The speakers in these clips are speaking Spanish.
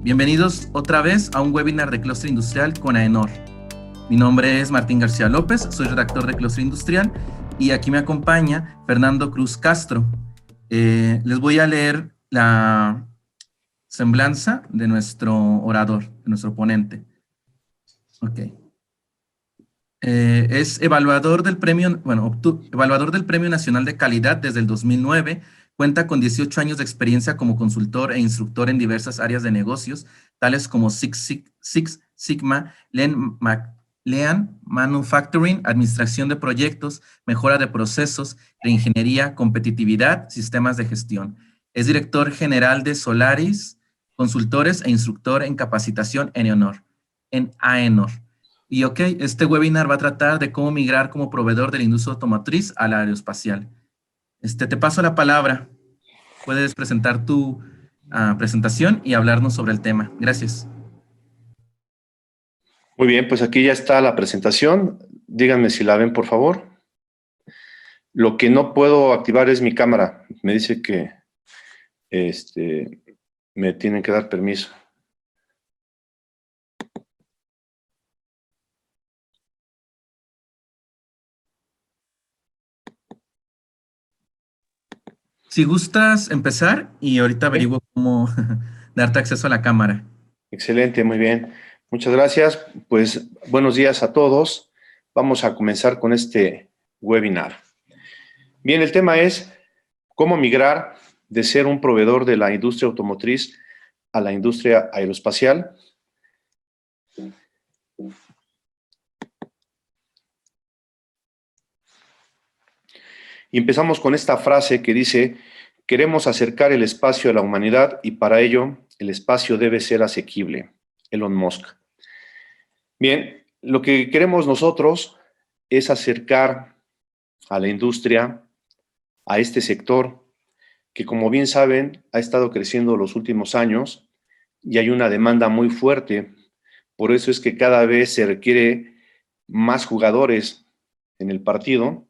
Bienvenidos otra vez a un webinar de Clúster Industrial con AENOR. Mi nombre es Martín García López, soy redactor de Clúster Industrial y aquí me acompaña Fernando Cruz Castro. Les voy a leer la semblanza de nuestro orador, de nuestro ponente. Ok. Es evaluador del premio, evaluador del Premio Nacional de Calidad desde el 2009. Cuenta con 18 años de experiencia como consultor e instructor en diversas áreas de negocios, tales como Six Sigma, Lean Manufacturing, administración de proyectos, mejora de procesos, reingeniería, competitividad, sistemas de gestión. Es director general de Solaris, consultores e instructor en capacitación en AENOR. Y ok, este webinar va a tratar de cómo migrar como proveedor de la industria automotriz a la aeroespacial. Te paso la palabra. Puedes presentar tu presentación y hablarnos sobre el tema. Gracias. Muy bien, pues aquí ya está la presentación. Díganme si la ven, por favor. Lo que no puedo activar es mi cámara. Me dice que me tienen que dar permiso. Si gustas empezar y ahorita ¿Sí? averiguo cómo darte acceso a la cámara. Excelente, muy bien. Muchas gracias. Pues buenos días a todos. Vamos a comenzar con este webinar. Bien, el tema es cómo migrar de ser un proveedor de la industria automotriz a la industria aeroespacial. Y empezamos con esta frase que dice: queremos acercar el espacio a la humanidad y para ello el espacio debe ser asequible. Elon Musk. Bien, lo que queremos nosotros es acercar a la industria, a este sector, que como bien saben ha estado creciendo los últimos años y hay una demanda muy fuerte. Por eso es que cada vez se requiere más jugadores en el partido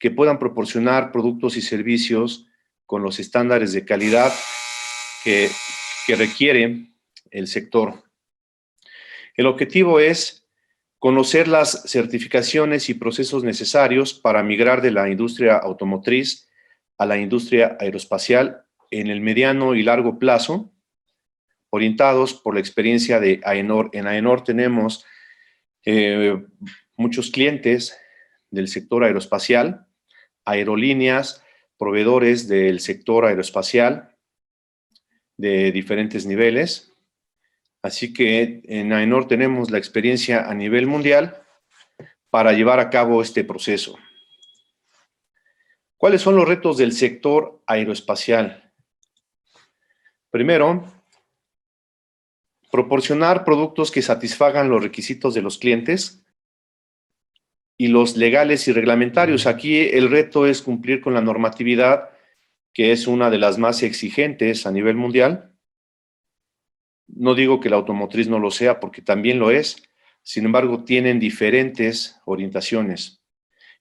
que puedan proporcionar productos y servicios con los estándares de calidad que requiere el sector. El objetivo es conocer las certificaciones y procesos necesarios para migrar de la industria automotriz a la industria aeroespacial en el mediano y largo plazo, orientados por la experiencia de AENOR. En AENOR tenemos muchos clientes del sector aeroespacial, aerolíneas, proveedores del sector aeroespacial de diferentes niveles. Así que en AENOR tenemos la experiencia a nivel mundial para llevar a cabo este proceso. ¿Cuáles son los retos del sector aeroespacial? Primero, proporcionar productos que satisfagan los requisitos de los clientes y los legales y reglamentarios. Aquí el reto es cumplir con la normatividad, que es una de las más exigentes a nivel mundial. No digo que la automotriz no lo sea, porque también lo es. Sin embargo, tienen diferentes orientaciones.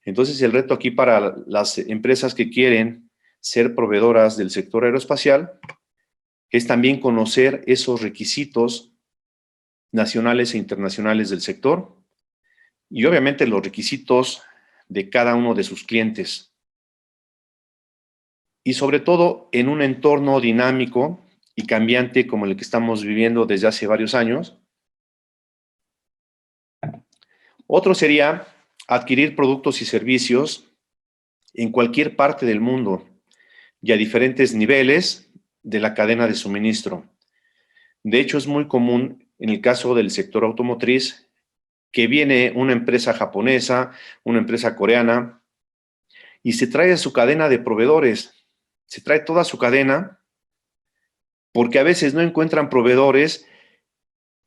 Entonces, el reto aquí para las empresas que quieren ser proveedoras del sector aeroespacial es también conocer esos requisitos nacionales e internacionales del sector y obviamente los requisitos de cada uno de sus clientes. Y sobre todo en un entorno dinámico y cambiante como el que estamos viviendo desde hace varios años. Otro sería adquirir productos y servicios en cualquier parte del mundo y a diferentes niveles de la cadena de suministro. De hecho, es muy común en el caso del sector automotriz que viene una empresa japonesa, una empresa coreana, y se trae su cadena de proveedores, se trae toda su cadena, porque a veces no encuentran proveedores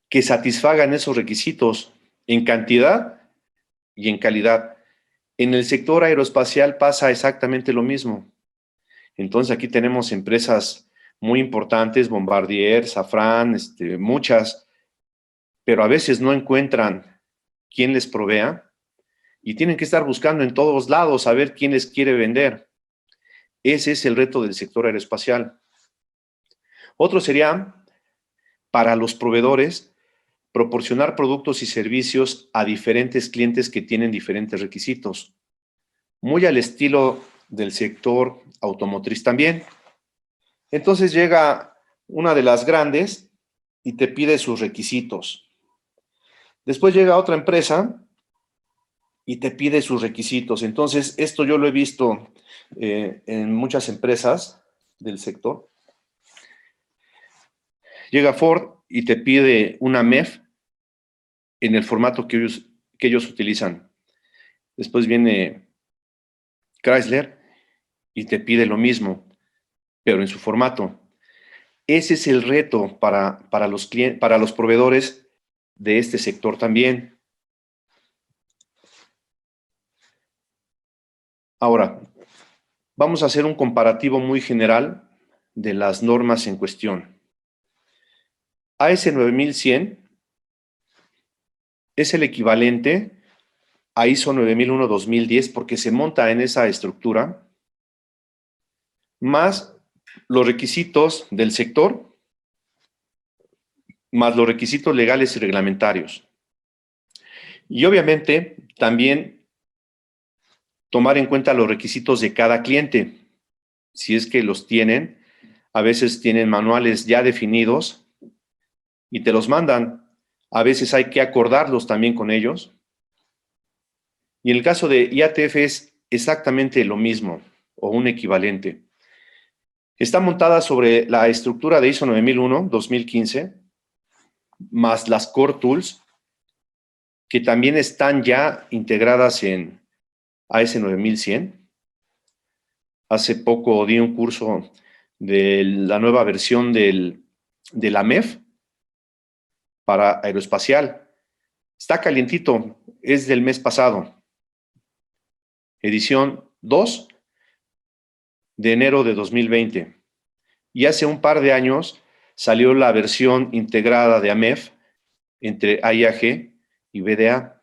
que satisfagan esos requisitos en cantidad y en calidad. En el sector aeroespacial pasa exactamente lo mismo. Entonces aquí tenemos empresas muy importantes, Bombardier, Safran, muchas, pero a veces no encuentran quién les provea y tienen que estar buscando en todos lados a ver quién les quiere vender. Ese es el reto del sector aeroespacial. Otro sería para los proveedores proporcionar productos y servicios a diferentes clientes que tienen diferentes requisitos, muy al estilo del sector automotriz también. Entonces llega una de las grandes y te pide sus requisitos. Después llega otra empresa y te pide sus requisitos. Entonces, esto yo lo he visto en muchas empresas del sector. Llega Ford y te pide una MEF en el formato que ellos utilizan. Después viene Chrysler y te pide lo mismo, pero en su formato. Ese es el reto para los proveedores de este sector también. Ahora, vamos a hacer un comparativo muy general de las normas en cuestión. AS 9100 es el equivalente a ISO 9001-2010 porque se monta en esa estructura, más los requisitos del sector, más los requisitos legales y reglamentarios. Y obviamente también tomar en cuenta los requisitos de cada cliente, si es que los tienen. A veces tienen manuales ya definidos y te los mandan. A veces hay que acordarlos también con ellos. Y en el caso de IATF es exactamente lo mismo o un equivalente. Está montada sobre la estructura de ISO 9001-2015, más las Core Tools, que también están ya integradas en AS 9100. Hace poco di un curso de la nueva versión de la MEF para aeroespacial. Está calientito, es del mes pasado. Edición 2 de enero de 2020. Y hace un par de años salió la versión integrada de AMEF entre AIAG y BDA.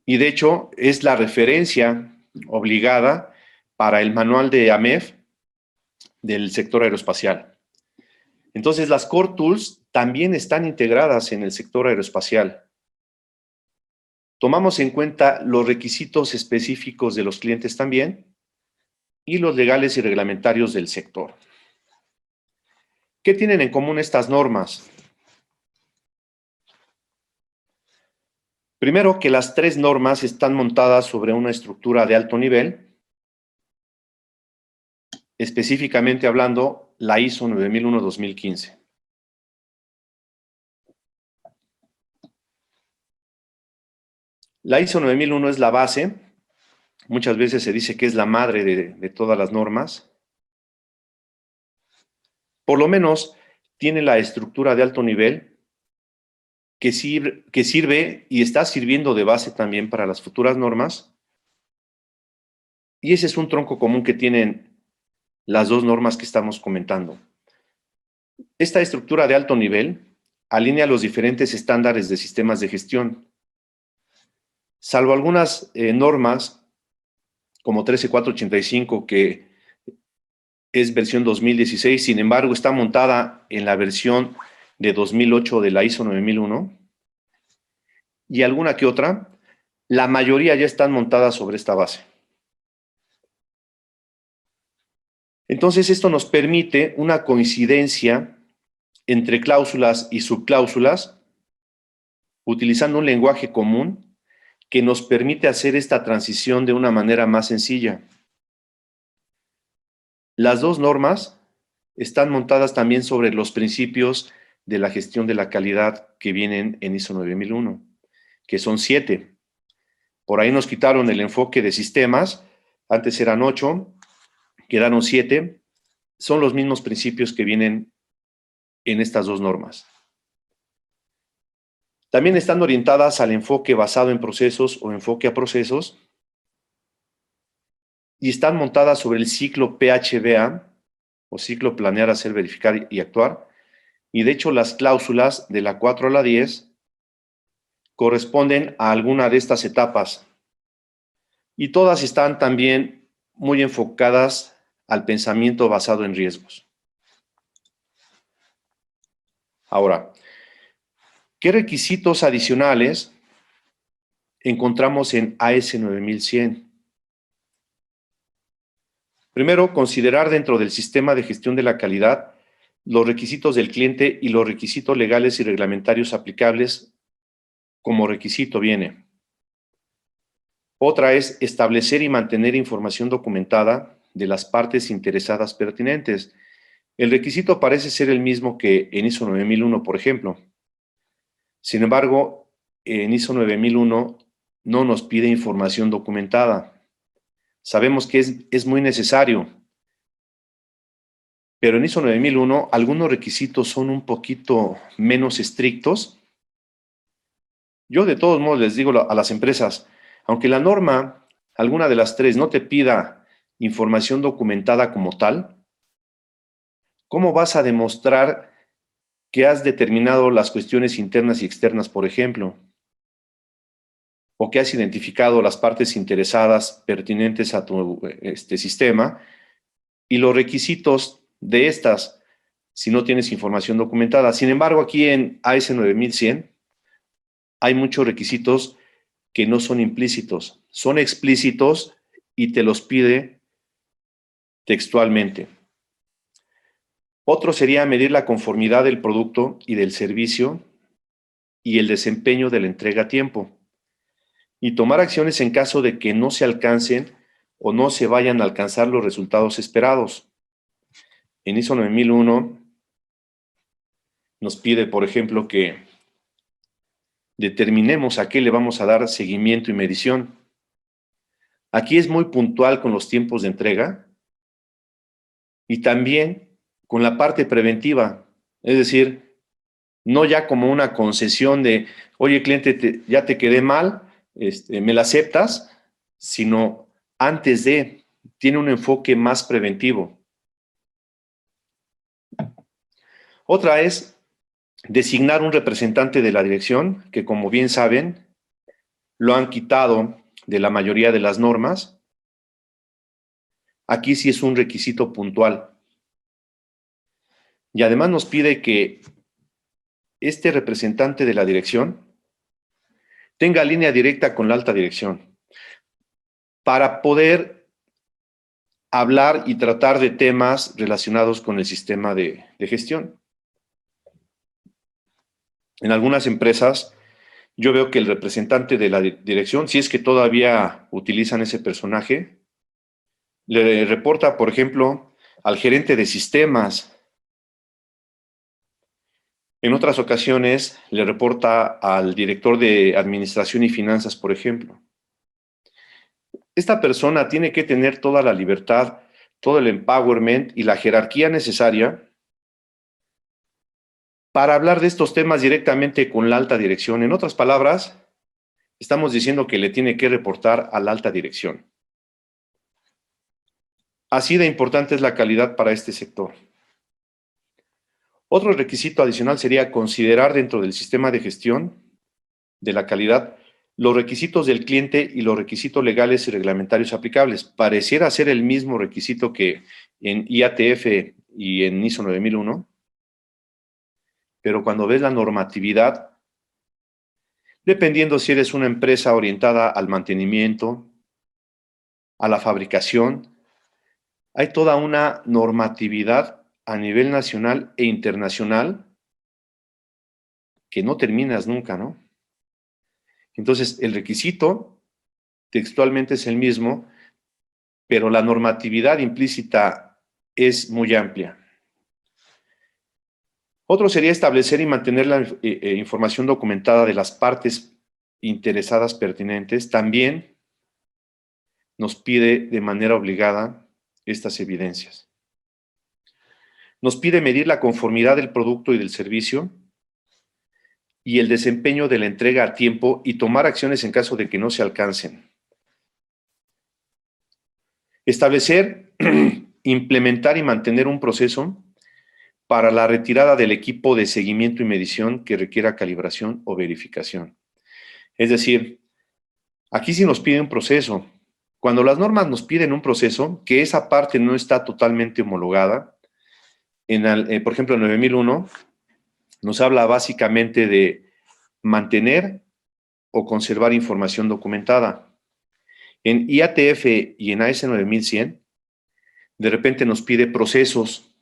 Y de hecho es la referencia obligada para el manual de AMEF del sector aeroespacial. Entonces las Core Tools también están integradas en el sector aeroespacial. Tomamos en cuenta los requisitos específicos de los clientes también y los legales y reglamentarios del sector. ¿Qué tienen en común estas normas? Primero, que las tres normas están montadas sobre una estructura de alto nivel, específicamente hablando, la ISO 9001-2015. La ISO 9001 es la base, muchas veces se dice que es la madre de todas las normas. Por lo menos tiene la estructura de alto nivel que sirve y está sirviendo de base también para las futuras normas. Y ese es un tronco común que tienen las dos normas que estamos comentando. Esta estructura de alto nivel alinea los diferentes estándares de sistemas de gestión. Salvo algunas normas, como 13485, que es versión 2016, sin embargo, está montada en la versión de 2008 de la ISO 9001, y alguna que otra, la mayoría ya están montadas sobre esta base. Entonces, esto nos permite una coincidencia entre cláusulas y subcláusulas, utilizando un lenguaje común que nos permite hacer esta transición de una manera más sencilla. Las dos normas están montadas también sobre los principios de la gestión de la calidad que vienen en ISO 9001, que son 7. Por ahí nos quitaron el enfoque de sistemas, antes eran 8, quedaron 7. Son los mismos principios que vienen en estas dos normas. También están orientadas al enfoque basado en procesos o enfoque a procesos, y están montadas sobre el ciclo PHBA, o ciclo planear, hacer, verificar y actuar. Y de hecho las cláusulas de la 4 a la 10 corresponden a alguna de estas etapas. Y todas están también muy enfocadas al pensamiento basado en riesgos. Ahora, ¿qué requisitos adicionales encontramos en AS 9100? Primero, considerar dentro del sistema de gestión de la calidad los requisitos del cliente y los requisitos legales y reglamentarios aplicables como requisito viene. Otra es establecer y mantener información documentada de las partes interesadas pertinentes. El requisito parece ser el mismo que en ISO 9001, por ejemplo. Sin embargo, en ISO 9001 no nos pide información documentada. Sabemos que es muy necesario, pero en ISO 9001 algunos requisitos son un poquito menos estrictos. Yo de todos modos les digo a las empresas, aunque la norma, alguna de las tres, no te pida información documentada como tal, ¿cómo vas a demostrar que has determinado las cuestiones internas y externas, por ejemplo? O que has identificado las partes interesadas pertinentes a tu sistema y los requisitos de estas si no tienes información documentada. Sin embargo, aquí en AS 9100 hay muchos requisitos que no son implícitos, son explícitos y te los pide textualmente. Otro sería medir la conformidad del producto y del servicio y el desempeño de la entrega a tiempo, y tomar acciones en caso de que no se alcancen o no se vayan a alcanzar los resultados esperados. En ISO 9001 nos pide, por ejemplo, que determinemos a qué le vamos a dar seguimiento y medición. Aquí es muy puntual con los tiempos de entrega y también con la parte preventiva, es decir, no ya como una concesión de, oye, cliente, ya te quedé mal, me la aceptas, sino antes de, tiene un enfoque más preventivo. Otra es designar un representante de la dirección, que como bien saben, lo han quitado de la mayoría de las normas. Aquí sí es un requisito puntual. Y además nos pide que este representante de la dirección tenga línea directa con la alta dirección para poder hablar y tratar de temas relacionados con el sistema de gestión. En algunas empresas yo veo que el representante de la dirección, si es que todavía utilizan ese personaje, le reporta, por ejemplo, al gerente de sistemas. En otras ocasiones le reporta al director de administración y finanzas, por ejemplo. Esta persona tiene que tener toda la libertad, todo el empowerment y la jerarquía necesaria para hablar de estos temas directamente con la alta dirección. En otras palabras, estamos diciendo que le tiene que reportar a la alta dirección. Así de importante es la calidad para este sector. Otro requisito adicional sería considerar dentro del sistema de gestión de la calidad los requisitos del cliente y los requisitos legales y reglamentarios aplicables. Pareciera ser el mismo requisito que en IATF y en ISO 9001, pero cuando ves la normatividad, dependiendo si eres una empresa orientada al mantenimiento, a la fabricación, hay toda una normatividad a nivel nacional e internacional que no terminas nunca, ¿no? Entonces, el requisito textualmente es el mismo, pero la normatividad implícita es muy amplia. Otro sería establecer y mantener la información documentada de las partes interesadas pertinentes. También nos pide de manera obligada estas evidencias. Nos pide medir la conformidad del producto y del servicio y el desempeño de la entrega a tiempo y tomar acciones en caso de que no se alcancen. Establecer, implementar y mantener un proceso para la retirada del equipo de seguimiento y medición que requiera calibración o verificación. Es decir, aquí sí nos pide un proceso. Cuando las normas nos piden un proceso, que esa parte no está totalmente homologada, por ejemplo, en 9001, nos habla básicamente de mantener o conservar información documentada. En IATF y en AS 9100, de repente nos pide procesos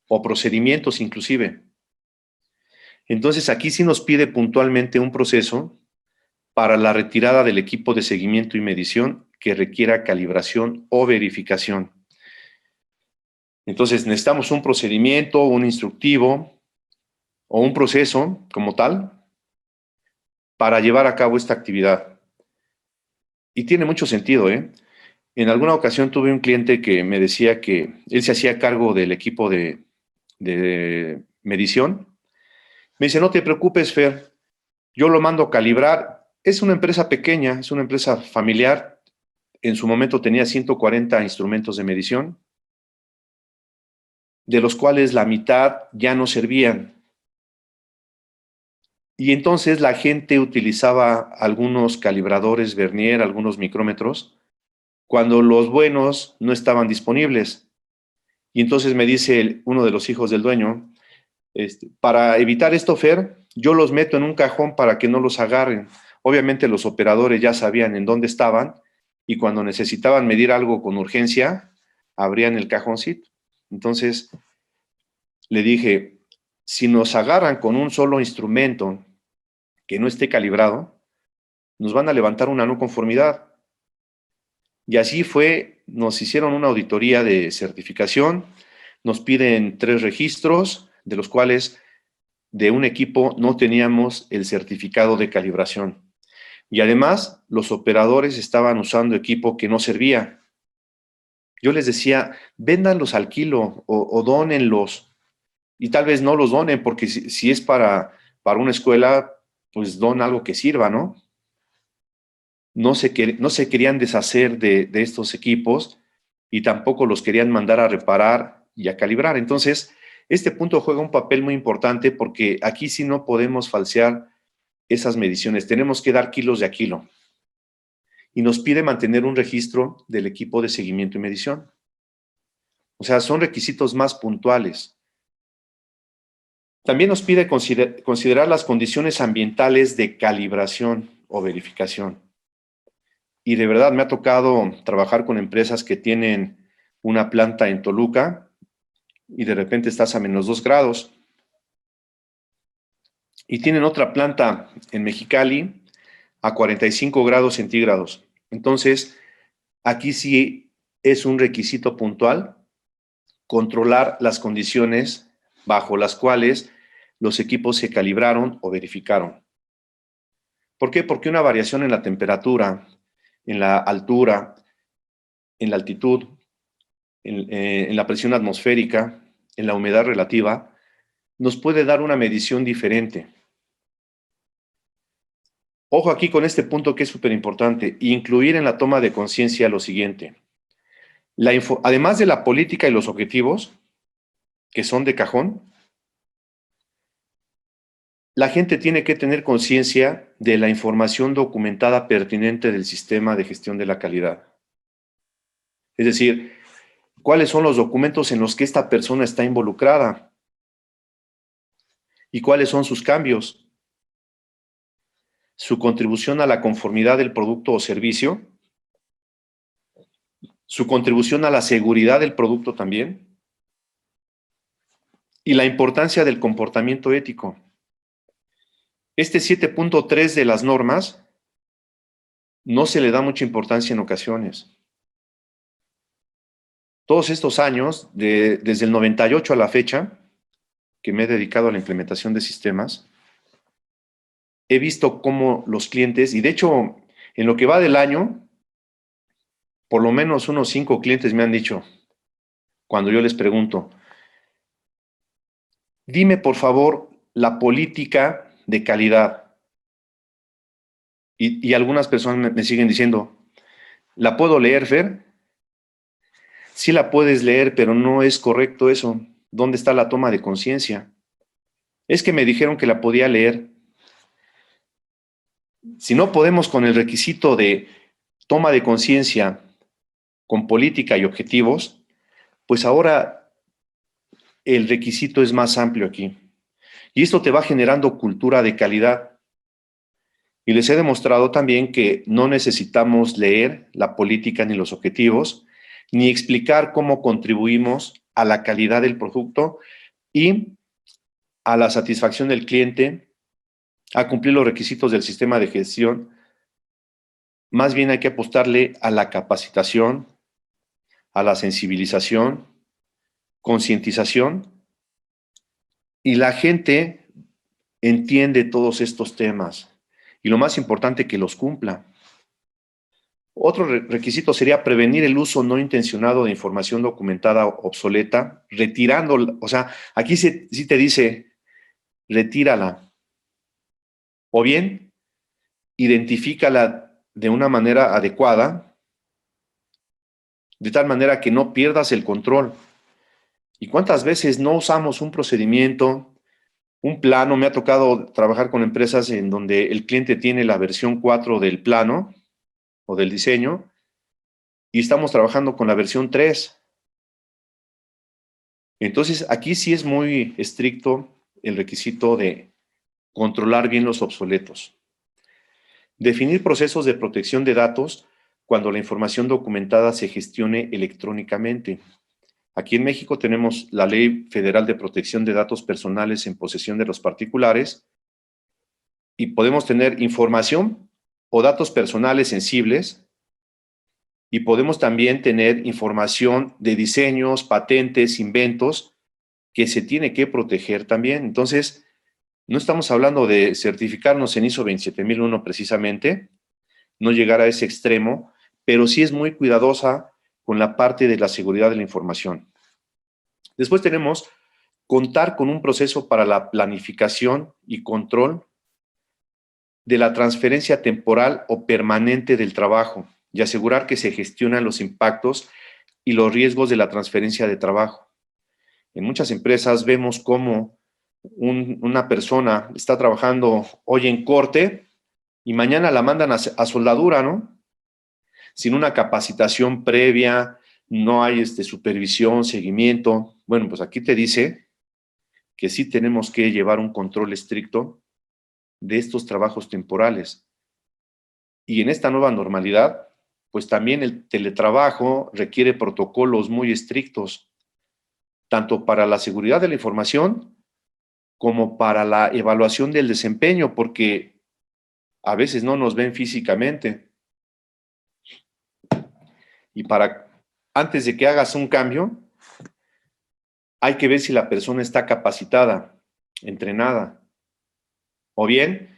o procedimientos inclusive. Entonces, aquí sí nos pide puntualmente un proceso para la retirada del equipo de seguimiento y medición que requiera calibración o verificación. Entonces, necesitamos un procedimiento, un instructivo o un proceso como tal para llevar a cabo esta actividad. Y tiene mucho sentido, ¿eh? En alguna ocasión tuve un cliente que me decía que él se hacía cargo del equipo de medición. Me dice, no te preocupes, Fer, yo lo mando a calibrar. Es una empresa pequeña, es una empresa familiar. En su momento tenía 140 instrumentos de medición, de los cuales la mitad ya no servían. Y entonces la gente utilizaba algunos calibradores Vernier, algunos micrómetros, cuando los buenos no estaban disponibles. Y entonces me dice uno de los hijos del dueño, para evitar esto, Fer, yo los meto en un cajón para que no los agarren. Obviamente los operadores ya sabían en dónde estaban y cuando necesitaban medir algo con urgencia, abrían el cajoncito. Entonces le dije, si nos agarran con un solo instrumento que no esté calibrado, nos van a levantar una no conformidad. Y así fue, nos hicieron una auditoría de certificación, nos piden 3 registros, de los cuales de un equipo no teníamos el certificado de calibración. Y además, los operadores estaban usando equipo que no servía. Yo les decía, véndanlos al kilo o dónenlos. Y tal vez no los donen, porque si es para una escuela, pues don algo que sirva, ¿no? No se querían deshacer de estos equipos y tampoco los querían mandar a reparar y a calibrar. Entonces, este punto juega un papel muy importante porque aquí sí no podemos falsear esas mediciones. Tenemos que dar kilos de a kilo. Y nos pide mantener un registro del equipo de seguimiento y medición. O sea, son requisitos más puntuales. También nos pide considerar las condiciones ambientales de calibración o verificación. Y de verdad me ha tocado trabajar con empresas que tienen una planta en Toluca y de repente estás a -2 grados. Y tienen otra planta en Mexicali a 45 grados centígrados. Entonces, aquí sí es un requisito puntual controlar las condiciones bajo las cuales los equipos se calibraron o verificaron. ¿Por qué? Porque una variación en la temperatura, en la altura, en la altitud, en la presión atmosférica, en la humedad relativa, nos puede dar una medición diferente. Ojo aquí con este punto que es súper importante, incluir en la toma de conciencia lo siguiente. Además de la política y los objetivos, que son de cajón, la gente tiene que tener conciencia de la información documentada pertinente del sistema de gestión de la calidad. Es decir, cuáles son los documentos en los que esta persona está involucrada y cuáles son sus cambios, su contribución a la conformidad del producto o servicio, su contribución a la seguridad del producto también, y la importancia del comportamiento ético. Este 7.3 de las normas no se le da mucha importancia en ocasiones. Todos estos años, desde el 98 a la fecha, que me he dedicado a la implementación de sistemas, he visto cómo los clientes, y de hecho, en lo que va del año, por lo menos unos 5 clientes me han dicho, cuando yo les pregunto, dime por favor la política de calidad. Y algunas personas me siguen diciendo, ¿la puedo leer, Fer? Sí la puedes leer, pero no es correcto eso. ¿Dónde está la toma de conciencia? Es que me dijeron que la podía leer. Si no podemos con el requisito de toma de conciencia, con política y objetivos, pues ahora el requisito es más amplio aquí. Y esto te va generando cultura de calidad. Y les he demostrado también que no necesitamos leer la política ni los objetivos, ni explicar cómo contribuimos a la calidad del producto y a la satisfacción del cliente, a cumplir los requisitos del sistema de gestión. Más bien hay que apostarle a la capacitación, a la sensibilización, concientización, y la gente entiende todos estos temas. Y lo más importante, que los cumpla. Otro requisito sería prevenir el uso no intencionado de información documentada obsoleta, retirándola. O sea, aquí sí te dice, retírala. O bien, identifícala de una manera adecuada, de tal manera que no pierdas el control. ¿Y cuántas veces no usamos un procedimiento, un plano? Me ha tocado trabajar con empresas en donde el cliente tiene la versión 4 del plano o del diseño y estamos trabajando con la versión 3. Entonces, aquí sí es muy estricto el requisito de controlar bien los obsoletos. Definir procesos de protección de datos cuando la información documentada se gestione electrónicamente. Aquí en México tenemos la Ley Federal de Protección de Datos Personales en posesión de los particulares y podemos tener información o datos personales sensibles y podemos también tener información de diseños, patentes, inventos que se tiene que proteger también. Entonces, no estamos hablando de certificarnos en ISO 27001 precisamente, no llegar a ese extremo, pero sí es muy cuidadosa con la parte de la seguridad de la información. Después tenemos contar con un proceso para la planificación y control de la transferencia temporal o permanente del trabajo y asegurar que se gestionan los impactos y los riesgos de la transferencia de trabajo. En muchas empresas vemos cómo una persona está trabajando hoy en corte y mañana la mandan a soldadura, ¿no? Sin una capacitación previa, no hay supervisión, seguimiento. Bueno, pues aquí te dice que sí tenemos que llevar un control estricto de estos trabajos temporales. Y en esta nueva normalidad, pues también el teletrabajo requiere protocolos muy estrictos, tanto para la seguridad de la información como para la evaluación del desempeño, porque a veces no nos ven físicamente. Y antes de que hagas un cambio, hay que ver si la persona está capacitada, entrenada, o bien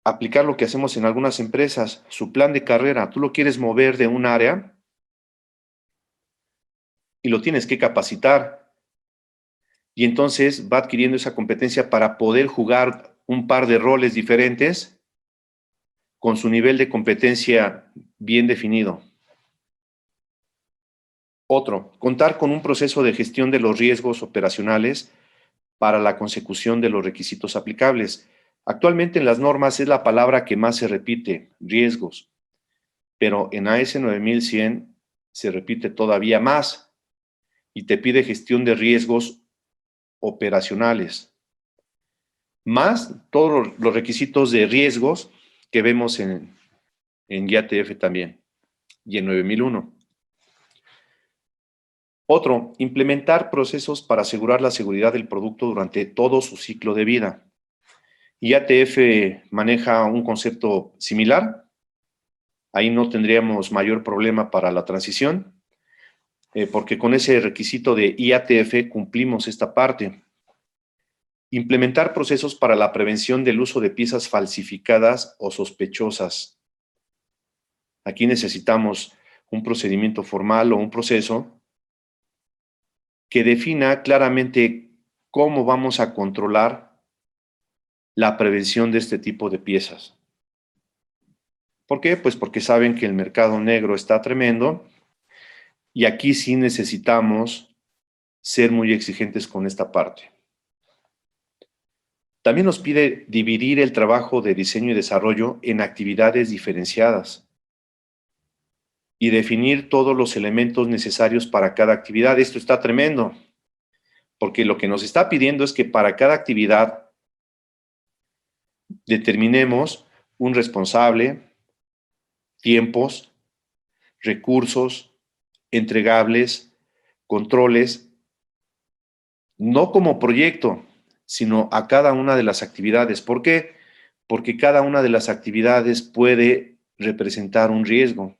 aplicar lo que hacemos en algunas empresas, su plan de carrera. Tú lo quieres mover de un área y lo tienes que capacitar. Y entonces va adquiriendo esa competencia para poder jugar un par de roles diferentes con su nivel de competencia bien definido. Otro, contar con un proceso de gestión de los riesgos operacionales para la consecución de los requisitos aplicables. Actualmente en las normas es la palabra que más se repite, riesgos, pero en AS 9100 se repite todavía más y te pide gestión de riesgos operacionales, más todos los requisitos de riesgos que vemos en IATF también y en 9001. Otro, implementar procesos para asegurar la seguridad del producto durante todo su ciclo de vida. IATF maneja un concepto similar. Ahí no tendríamos mayor problema para la transición, porque con ese requisito de IATF cumplimos esta parte. Implementar procesos para la prevención del uso de piezas falsificadas o sospechosas. Aquí necesitamos un procedimiento formal o un proceso que defina claramente cómo vamos a controlar la prevención de este tipo de piezas. ¿Por qué? Pues porque saben que el mercado negro está tremendo y aquí sí necesitamos ser muy exigentes con esta parte. También nos pide dividir el trabajo de diseño y desarrollo en actividades diferenciadas y definir todos los elementos necesarios para cada actividad. Esto está tremendo, porque lo que nos está pidiendo es que para cada actividad determinemos un responsable, tiempos, recursos, entregables, controles, no como proyecto, sino a cada una de las actividades. ¿Por qué? Porque cada una de las actividades puede representar un riesgo.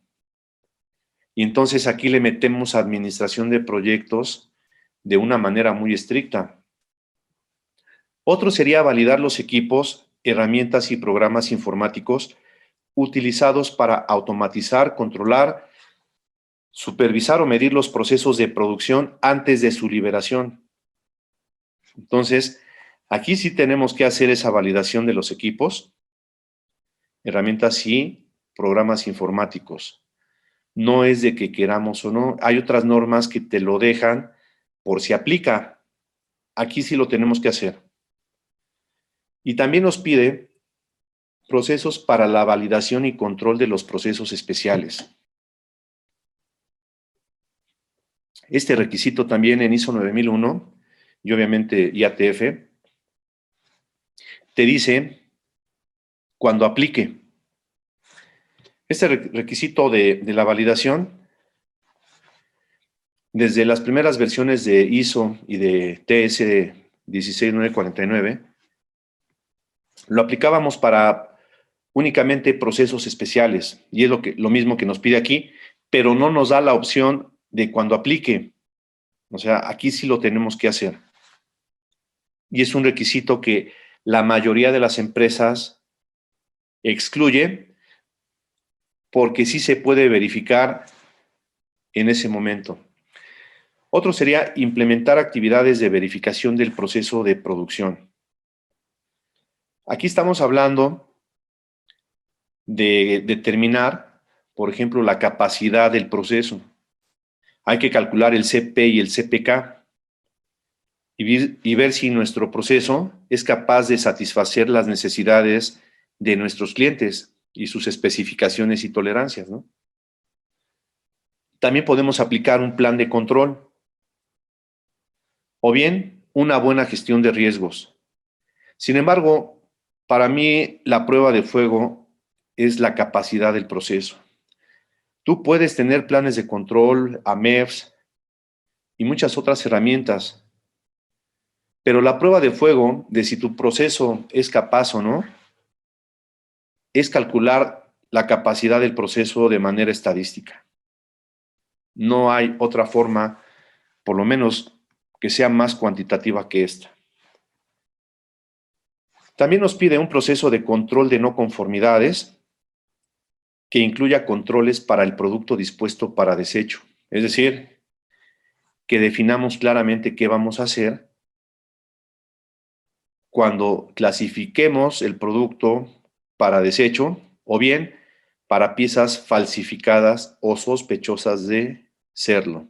Y entonces aquí le metemos administración de proyectos de una manera muy estricta. Otro sería validar los equipos, herramientas y programas informáticos utilizados para automatizar, controlar, supervisar o medir los procesos de producción antes de su liberación. Entonces, aquí sí tenemos que hacer esa validación de los equipos, herramientas y programas informáticos. No es de que queramos o no. Hay otras normas que te lo dejan por si aplica. Aquí sí lo tenemos que hacer. Y también nos pide procesos para la validación y control de los procesos especiales. Este requisito también en ISO 9001 y obviamente IATF te dice cuando aplique. Este requisito de la validación, desde las primeras versiones de ISO y de TS 16949, lo aplicábamos para únicamente procesos especiales, y es lo mismo que nos pide aquí, pero no nos da la opción de cuando aplique. O sea, aquí sí lo tenemos que hacer. Y es un requisito que la mayoría de las empresas excluye porque sí se puede verificar en ese momento. Otro sería implementar actividades de verificación del proceso de producción. Aquí estamos hablando de determinar, por ejemplo, la capacidad del proceso. Hay que calcular el CP y el CPK y ver si nuestro proceso es capaz de satisfacer las necesidades de nuestros clientes y sus especificaciones y tolerancias, ¿no? También podemos aplicar un plan de control o bien una buena gestión de riesgos. Sin embargo, para mí la prueba de fuego es la capacidad del proceso. Tú puedes tener planes de control, AMEFs y muchas otras herramientas, pero la prueba de fuego de si tu proceso es capaz o no es calcular la capacidad del proceso de manera estadística. No hay otra forma, por lo menos, que sea más cuantitativa que esta. También nos pide un proceso de control de no conformidades que incluya controles para el producto dispuesto para desecho. Es decir, que definamos claramente qué vamos a hacer cuando clasifiquemos el producto para desecho o bien para piezas falsificadas o sospechosas de serlo.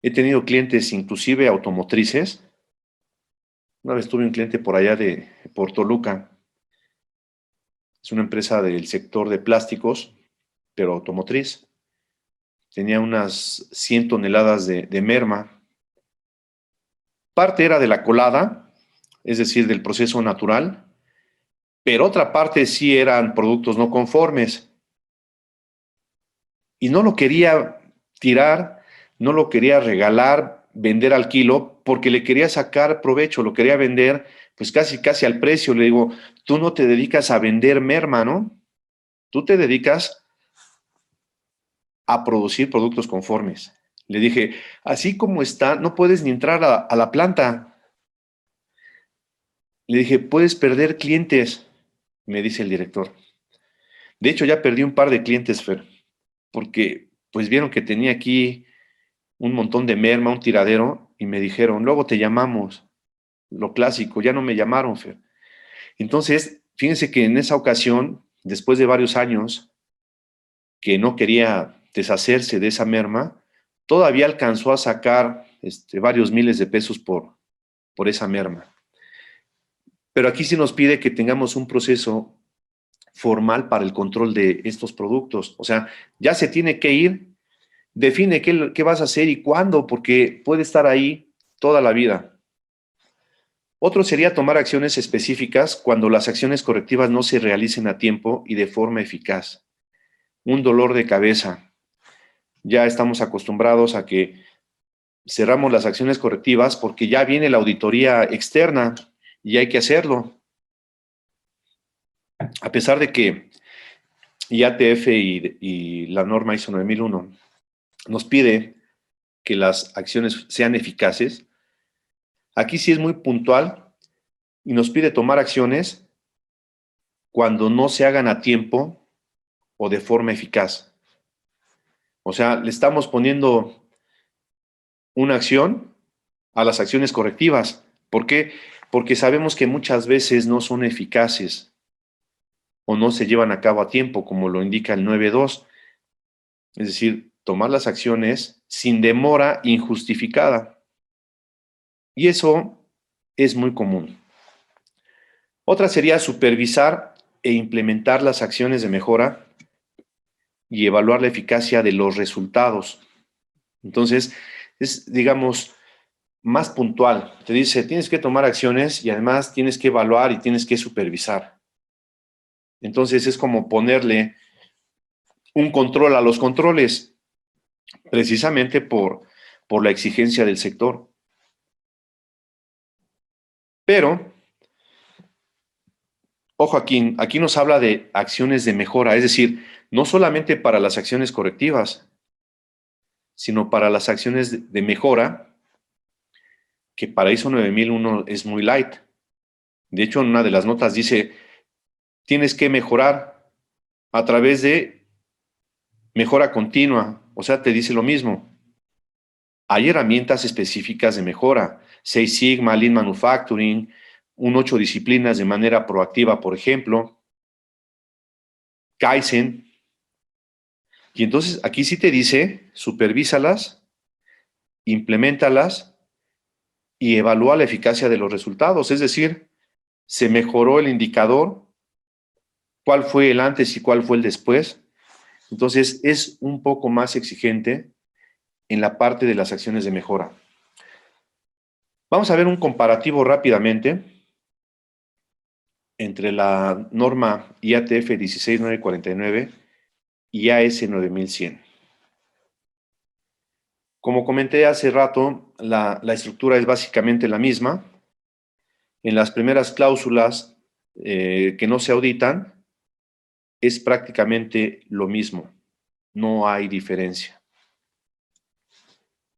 He tenido clientes, inclusive automotrices. Una vez tuve un cliente por allá por Toluca. Es una empresa del sector de plásticos, pero automotriz. Tenía unas 100 toneladas de merma. Parte era de la colada, es decir, del proceso natural, pero otra parte sí eran productos no conformes. Y no lo quería tirar, no lo quería regalar, vender al kilo, porque le quería sacar provecho, lo quería vender pues casi al precio. Le digo, tú no te dedicas a vender merma, ¿no? Tú te dedicas a producir productos conformes. Le dije, así como está, no puedes ni entrar a la planta. Le dije, puedes perder clientes, me dice el director. De hecho, ya perdí un par de clientes, Fer, porque pues vieron que tenía aquí un montón de merma, un tiradero, y me dijeron, luego te llamamos. Lo clásico, ya no me llamaron, Fer. Entonces, fíjense que en esa ocasión, después de varios años que no quería deshacerse de esa merma, todavía alcanzó a sacar varios miles de pesos por esa merma. Pero aquí sí nos pide que tengamos un proceso formal para el control de estos productos. O sea, ya se tiene que ir, define qué vas a hacer y cuándo, porque puede estar ahí toda la vida. Otro sería tomar acciones específicas cuando las acciones correctivas no se realicen a tiempo y de forma eficaz. Un dolor de cabeza. Ya estamos acostumbrados a que cerramos las acciones correctivas porque ya viene la auditoría externa y hay que hacerlo. A pesar de que IATF y la norma ISO 9001 nos pide que las acciones sean eficaces, aquí sí es muy puntual y nos pide tomar acciones cuando no se hagan a tiempo o de forma eficaz. O sea, le estamos poniendo una acción a las acciones correctivas. ¿Por qué? Porque sabemos que muchas veces no son eficaces o no se llevan a cabo a tiempo, como lo indica el 9.2. Es decir, tomar las acciones sin demora injustificada. Y eso es muy común. Otra sería supervisar e implementar las acciones de mejora y evaluar la eficacia de los resultados. Entonces, es, digamos, más puntual. Te dice, tienes que tomar acciones y además tienes que evaluar y tienes que supervisar. Entonces, es como ponerle un control a los controles, precisamente por la exigencia del sector. Pero, ojo, aquí nos habla de acciones de mejora, es decir, no solamente para las acciones correctivas, sino para las acciones de mejora, que para ISO 9001 es muy light. De hecho, en una de las notas dice, tienes que mejorar a través de mejora continua, o sea, te dice lo mismo. Hay herramientas específicas de mejora, Six Sigma, Lean Manufacturing, 8 disciplinas de manera proactiva, por ejemplo, Kaizen. Y entonces aquí sí te dice, supervísalas, impleméntalas y evalúa la eficacia de los resultados. Es decir, se mejoró el indicador, cuál fue el antes y cuál fue el después. Entonces es un poco más exigente en la parte de las acciones de mejora. Vamos a ver un comparativo rápidamente entre la norma IATF 16949 y AS 9100. Como comenté hace rato, la estructura es básicamente la misma. En las primeras cláusulas que no se auditan, es prácticamente lo mismo. No hay diferencia.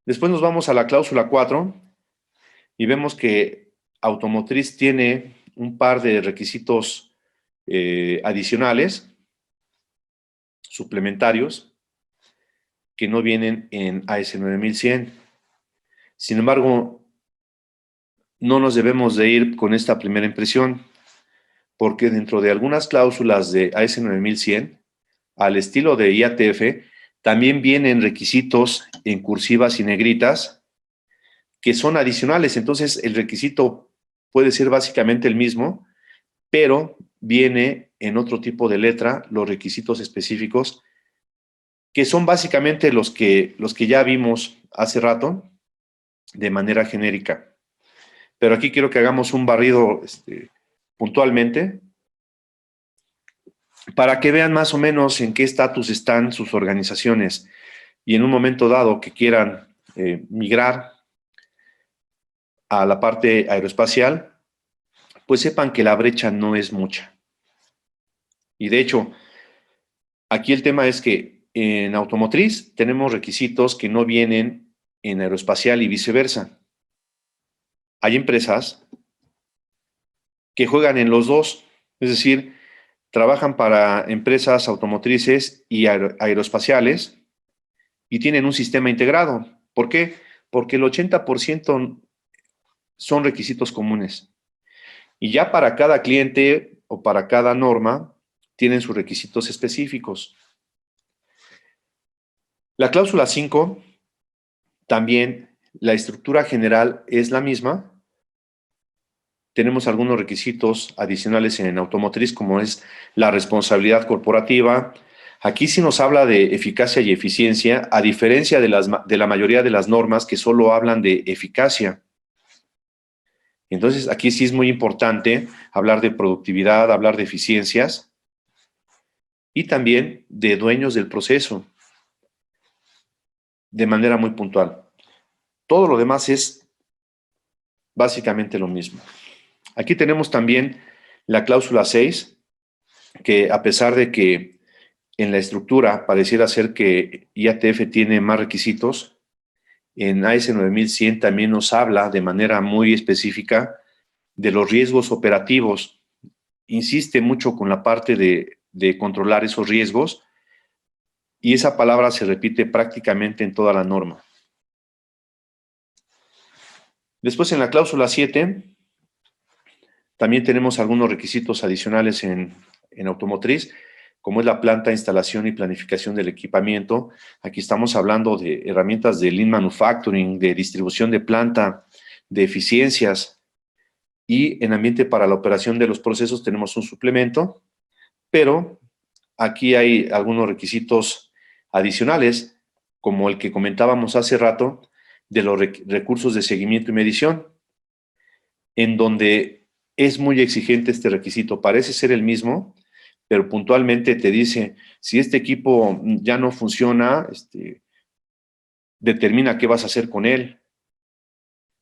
Después nos vamos a la cláusula 4 y vemos que automotriz tiene un par de requisitos adicionales, suplementarios, que no vienen en AS 9100. Sin embargo, no nos debemos de ir con esta primera impresión, porque dentro de algunas cláusulas de AS 9100, al estilo de IATF, también vienen requisitos en cursivas y negritas que son adicionales. Entonces, el requisito puede ser básicamente el mismo, pero viene en otro tipo de letra los requisitos específicos, que son básicamente los que ya vimos hace rato de manera genérica. Pero aquí quiero que hagamos un barrido puntualmente para que vean más o menos en qué estatus están sus organizaciones y en un momento dado que quieran migrar a la parte aeroespacial, pues sepan que la brecha no es mucha. Y de hecho, aquí el tema es que en automotriz tenemos requisitos que no vienen en aeroespacial y viceversa. Hay empresas que juegan en los dos, es decir, trabajan para empresas automotrices y aeroespaciales y tienen un sistema integrado. ¿Por qué? Porque el 80% son requisitos comunes. Y ya para cada cliente o para cada norma tienen sus requisitos específicos. La cláusula 5, también la estructura general es la misma. Tenemos algunos requisitos adicionales en automotriz, como es la responsabilidad corporativa. Aquí sí nos habla de eficacia y eficiencia, a diferencia de la mayoría de las normas que solo hablan de eficacia. Entonces, aquí sí es muy importante hablar de productividad, hablar de eficiencias y también de dueños del proceso de manera muy puntual. Todo lo demás es básicamente lo mismo. Aquí tenemos también la cláusula 6, que a pesar de que en la estructura pareciera ser que IATF tiene más requisitos, en AS 9100 también nos habla de manera muy específica de los riesgos operativos. Insiste mucho con la parte de controlar esos riesgos y esa palabra se repite prácticamente en toda la norma. Después en la cláusula 7 también tenemos algunos requisitos adicionales en automotriz, como es la planta, instalación y planificación del equipamiento. Aquí estamos hablando de herramientas de Lean Manufacturing, de distribución de planta, de eficiencias, y en ambiente para la operación de los procesos tenemos un suplemento, pero aquí hay algunos requisitos adicionales, como el que comentábamos hace rato, de los recursos de seguimiento y medición, en donde es muy exigente este requisito. Parece ser el mismo, pero puntualmente te dice, si este equipo ya no funciona, determina qué vas a hacer con él.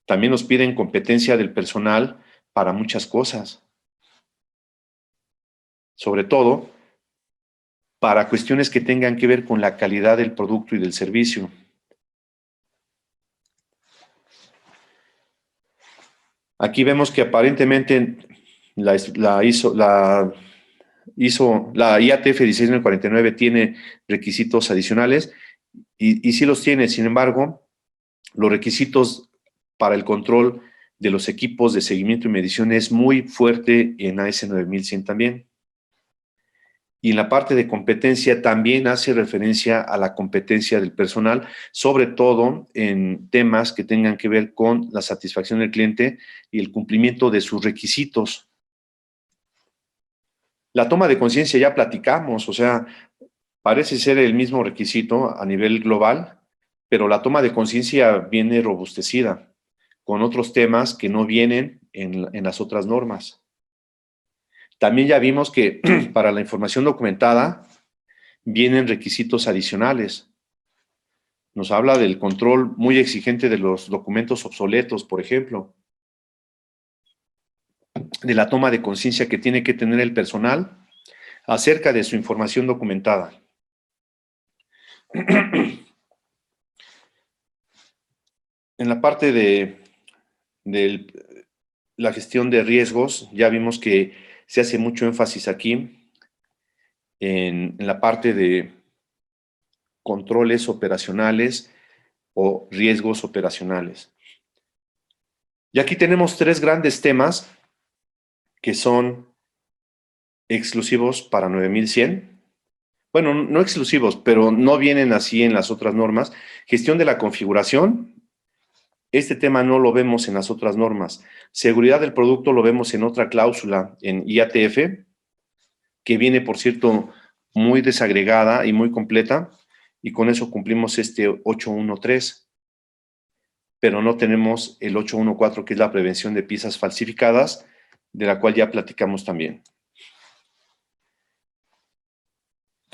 También nos piden competencia del personal para muchas cosas. Sobre todo, para cuestiones que tengan que ver con la calidad del producto y del servicio. Aquí vemos que aparentemente la IATF 16949 tiene requisitos adicionales y sí los tiene. Sin embargo, los requisitos para el control de los equipos de seguimiento y medición es muy fuerte en AS 9100 también. Y en la parte de competencia también hace referencia a la competencia del personal, sobre todo en temas que tengan que ver con la satisfacción del cliente y el cumplimiento de sus requisitos. La toma de conciencia ya platicamos, o sea, parece ser el mismo requisito a nivel global, pero la toma de conciencia viene robustecida con otros temas que no vienen en las otras normas. También ya vimos que para la información documentada vienen requisitos adicionales. Nos habla del control muy exigente de los documentos obsoletos, por ejemplo, de la toma de conciencia que tiene que tener el personal acerca de su información documentada. En la parte de la gestión de riesgos, ya vimos que se hace mucho énfasis aquí en la parte de controles operacionales o riesgos operacionales. Y aquí tenemos tres grandes temas que son exclusivos para 9100. Bueno, no exclusivos, pero no vienen así en las otras normas. Gestión de la configuración. Este tema no lo vemos en las otras normas. Seguridad del producto lo vemos en otra cláusula, en IATF, que viene, por cierto, muy desagregada y muy completa, y con eso cumplimos este 813. Pero no tenemos el 814, que es la prevención de piezas falsificadas, de la cual ya platicamos también.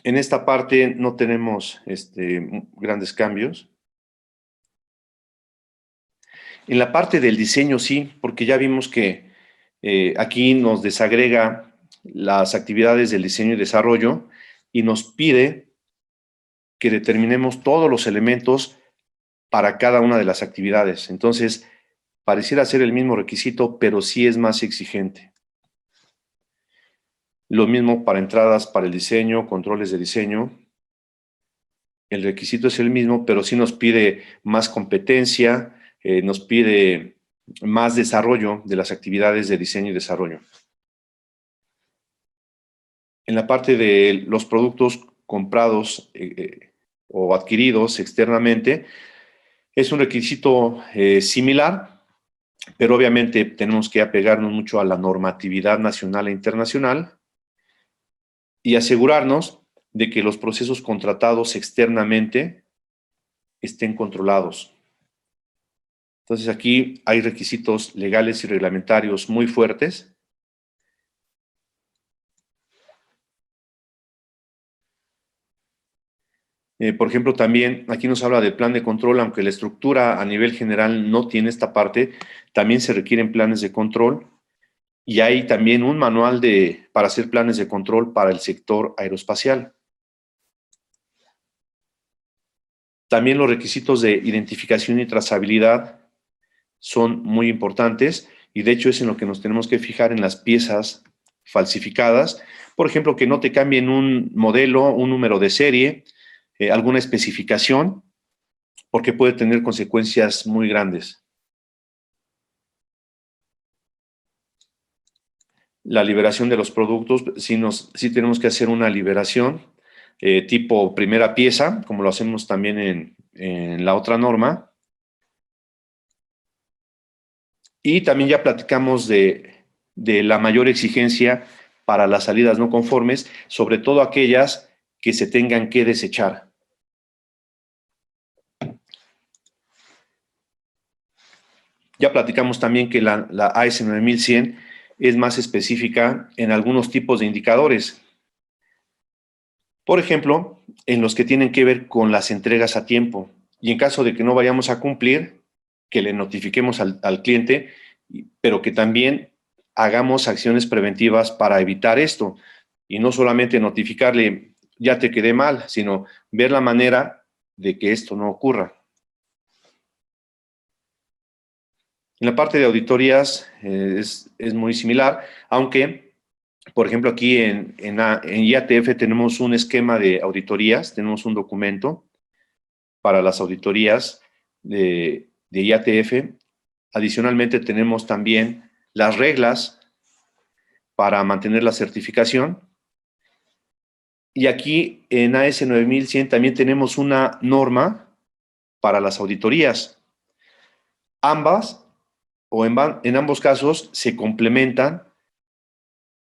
En esta parte no tenemos grandes cambios. En la parte del diseño sí, porque ya vimos que aquí nos desagrega las actividades del diseño y desarrollo y nos pide que determinemos todos los elementos para cada una de las actividades. Entonces, pareciera ser el mismo requisito, pero sí es más exigente. Lo mismo para entradas para el diseño, controles de diseño. El requisito es el mismo, pero sí nos pide más competencia, nos pide más desarrollo de las actividades de diseño y desarrollo. En la parte de los productos comprados o adquiridos externamente, es un requisito similar, pero obviamente tenemos que apegarnos mucho a la normatividad nacional e internacional y asegurarnos de que los procesos contratados externamente estén controlados. Entonces aquí hay requisitos legales y reglamentarios muy fuertes. Por ejemplo, también aquí nos habla del plan de control, aunque la estructura a nivel general no tiene esta parte, también se requieren planes de control y hay también un manual para hacer planes de control para el sector aeroespacial. También los requisitos de identificación y trazabilidad son muy importantes y de hecho es en lo que nos tenemos que fijar en las piezas falsificadas. Por ejemplo, que no te cambien un modelo, un número de serie, alguna especificación, porque puede tener consecuencias muy grandes. La liberación de los productos, sí tenemos que hacer una liberación tipo primera pieza, como lo hacemos también en la otra norma. Y también ya platicamos de la mayor exigencia para las salidas no conformes, sobre todo aquellas que se tengan que desechar. Ya platicamos también que la AS 9100 es más específica en algunos tipos de indicadores. Por ejemplo, en los que tienen que ver con las entregas a tiempo. Y en caso de que no vayamos a cumplir, que le notifiquemos al cliente, pero que también hagamos acciones preventivas para evitar esto. Y no solamente notificarle, ya te quedé mal, sino ver la manera de que esto no ocurra. En la parte de auditorías es muy similar, aunque, por ejemplo, aquí en IATF tenemos un esquema de auditorías, tenemos un documento para las auditorías de IATF. Adicionalmente tenemos también las reglas para mantener la certificación. Y aquí en AS 9100 también tenemos una norma para las auditorías. Ambas, o en ambos casos, se complementan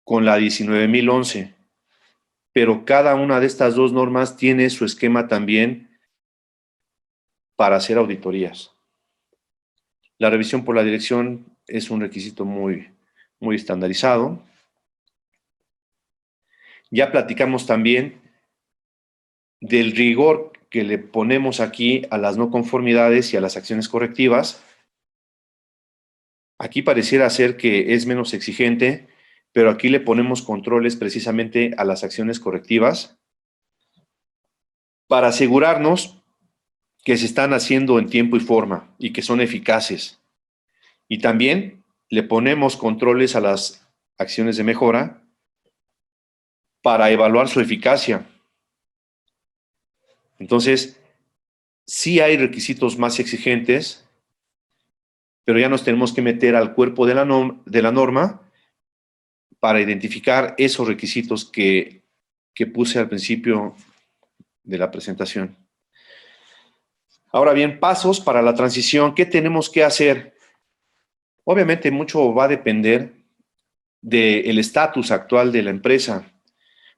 con la 19011, pero cada una de estas dos normas tiene su esquema también para hacer auditorías. La revisión por la dirección es un requisito muy estandarizado. Ya platicamos también del rigor que le ponemos aquí a las no conformidades y a las acciones correctivas. Aquí pareciera ser que es menos exigente, pero aquí le ponemos controles precisamente a las acciones correctivas para asegurarnos que se están haciendo en tiempo y forma y que son eficaces. Y también le ponemos controles a las acciones de mejora para evaluar su eficacia. Entonces, sí hay requisitos más exigentes, pero ya nos tenemos que meter al cuerpo de la norma para identificar esos requisitos que puse al principio de la presentación. Ahora bien, pasos para la transición. ¿Qué tenemos que hacer? Obviamente mucho va a depender del estatus actual de la empresa.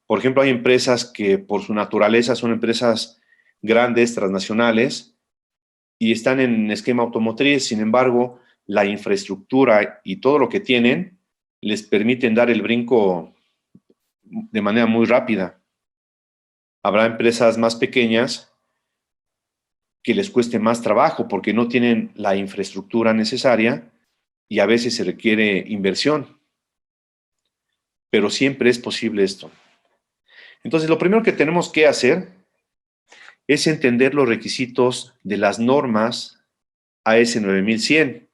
Por ejemplo, hay empresas que por su naturaleza son empresas grandes, transnacionales, y están en esquema automotriz. Sin embargo, la infraestructura y todo lo que tienen les permiten dar el brinco de manera muy rápida. Habrá empresas más pequeñas que les cueste más trabajo porque no tienen la infraestructura necesaria y a veces se requiere inversión. Pero siempre es posible esto. Entonces, lo primero que tenemos que hacer es entender los requisitos de las normas AS 9100.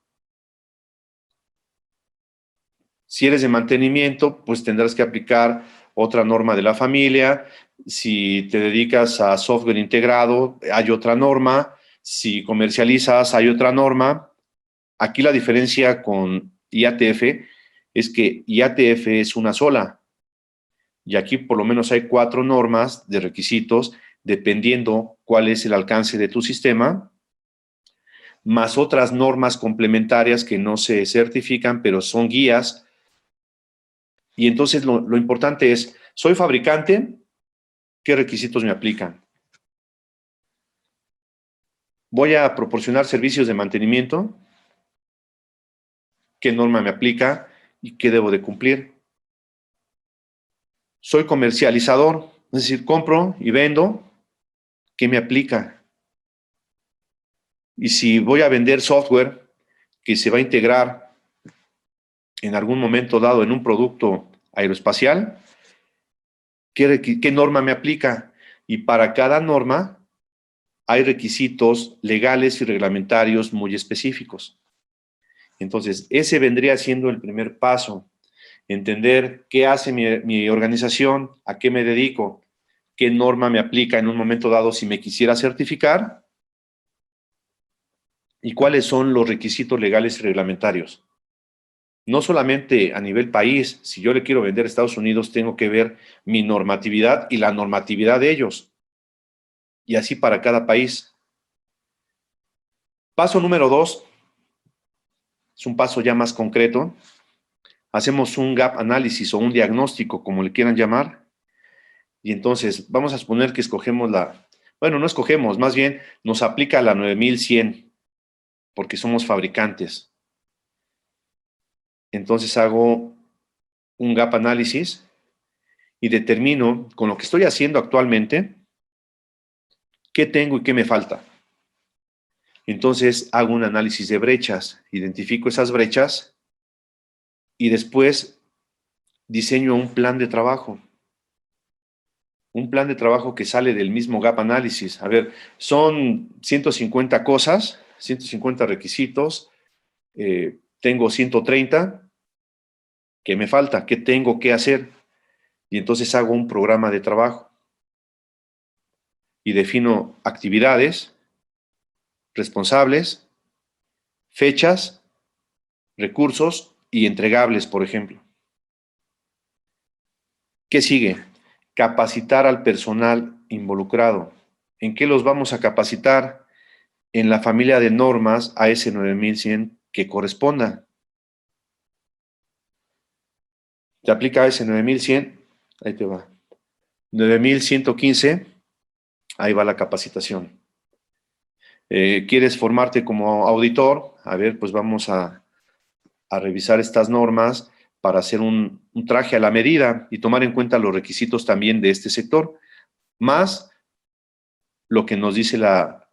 Si eres de mantenimiento, pues tendrás que aplicar otra norma de la familia. Si te dedicas a software integrado, hay otra norma. Si comercializas, hay otra norma. Aquí la diferencia con IATF es que IATF es una sola. Y aquí por lo menos hay 4 normas de requisitos, dependiendo cuál es el alcance de tu sistema, más otras normas complementarias que no se certifican, pero son guías. Y entonces lo importante es, ¿soy fabricante? ¿Qué requisitos me aplican? ¿Voy a proporcionar servicios de mantenimiento? qué norma me aplica y qué debo de cumplir. Soy comercializador, es decir, compro y vendo, ¿qué me aplica? Y si voy a vender software que se va a integrar en algún momento dado en un producto aeroespacial, ¿qué norma me aplica? Y para cada norma hay requisitos legales y reglamentarios muy específicos. Entonces, ese vendría siendo el primer paso. Entender qué hace mi organización, a qué me dedico, qué norma me aplica en un momento dado si me quisiera certificar y cuáles son los requisitos legales y reglamentarios. No solamente a nivel país, si yo le quiero vender a Estados Unidos, tengo que ver mi normatividad y la normatividad de ellos. Y así para cada país. Paso número 2, es un paso ya más concreto. Hacemos un gap análisis o un diagnóstico, como le quieran llamar. Y entonces vamos a suponer que escogemos no escogemos, más bien nos aplica la 9100, porque somos fabricantes. Entonces hago un gap análisis y determino con lo que estoy haciendo actualmente qué tengo y qué me falta. Entonces hago un análisis de brechas, identifico esas brechas y después diseño un plan de trabajo. Un plan de trabajo que sale del mismo gap análisis. A ver, son 150 cosas, 150 requisitos, tengo 130, ¿qué me falta? ¿Qué tengo que hacer? Y entonces hago un programa de trabajo y defino actividades, responsables, fechas, recursos y entregables, por ejemplo. ¿Qué sigue? Capacitar al personal involucrado. ¿En qué los vamos a capacitar? En la familia de normas AS 9100 que corresponda. Te aplica AS 9100, ahí te va. 9115, ahí va la capacitación. ¿Quieres formarte como auditor? A ver, pues vamos a revisar estas normas para hacer un traje a la medida y tomar en cuenta los requisitos también de este sector, más lo que nos dice la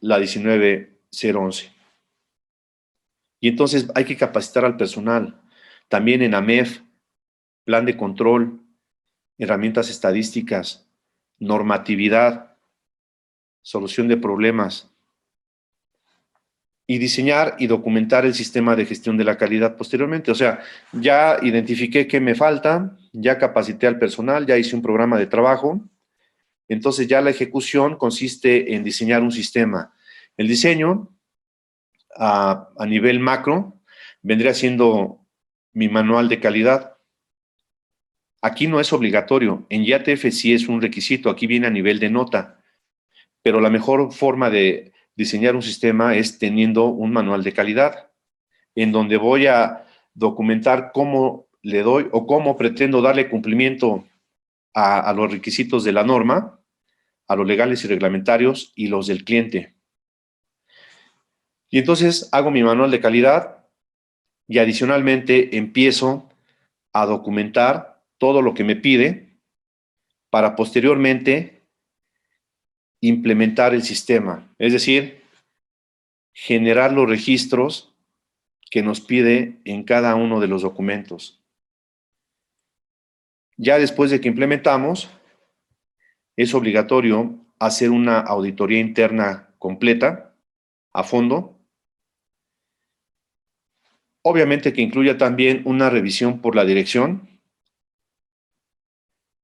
19011. Y entonces hay que capacitar al personal. También en AMEF, plan de control, herramientas estadísticas, normatividad, solución de problemas, y diseñar y documentar el sistema de gestión de la calidad posteriormente. O sea, ya identifiqué qué me falta, ya capacité al personal, ya hice un programa de trabajo. Entonces ya la ejecución consiste en diseñar un sistema. El diseño a nivel macro vendría siendo mi manual de calidad. Aquí no es obligatorio, en IATF sí es un requisito, aquí viene a nivel de nota, pero la mejor forma de diseñar un sistema es teniendo un manual de calidad, en donde voy a documentar cómo le doy o cómo pretendo darle cumplimiento a los requisitos de la norma, a los legales y reglamentarios y los del cliente. Y entonces hago mi manual de calidad y adicionalmente empiezo a documentar todo lo que me pide para posteriormente implementar el sistema, es decir, generar los registros que nos pide en cada uno de los documentos. Ya después de que implementamos, es obligatorio hacer una auditoría interna completa, a fondo. Obviamente que incluya también una revisión por la dirección.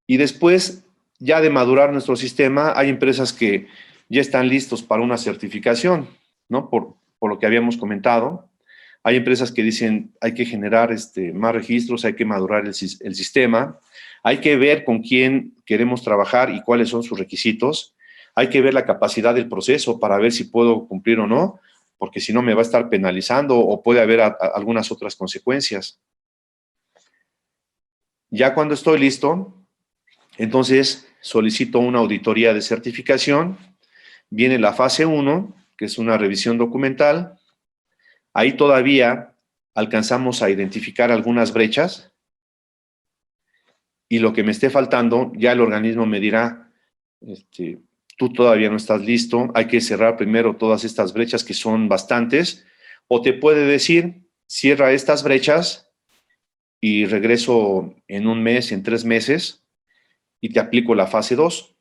Y después, ya de madurar nuestro sistema, hay empresas que ya están listos para una certificación, ¿no? Por lo que habíamos comentado. Hay empresas que dicen, hay que generar más registros, hay que madurar el sistema, hay que ver con quién queremos trabajar y cuáles son sus requisitos, hay que ver la capacidad del proceso para ver si puedo cumplir o no, porque si no me va a estar penalizando o puede haber algunas otras consecuencias. Ya cuando estoy listo, entonces solicito una auditoría de certificación, viene la fase 1, que es una revisión documental. Ahí todavía alcanzamos a identificar algunas brechas y lo que me esté faltando, ya el organismo me dirá, tú todavía no estás listo, hay que cerrar primero todas estas brechas que son bastantes, o te puede decir, cierra estas brechas y regreso en un mes, en 3 meses, y te aplico la fase 2.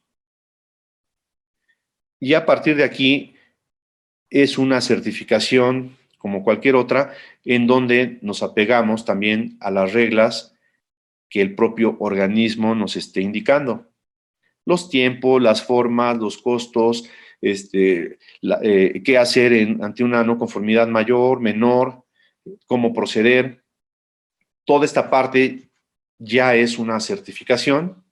Y a partir de aquí es una certificación como cualquier otra, en donde nos apegamos también a las reglas que el propio organismo nos esté indicando. Los tiempos, las formas, los costos, qué hacer ante una no conformidad mayor, menor, cómo proceder. Toda esta parte ya es una certificación.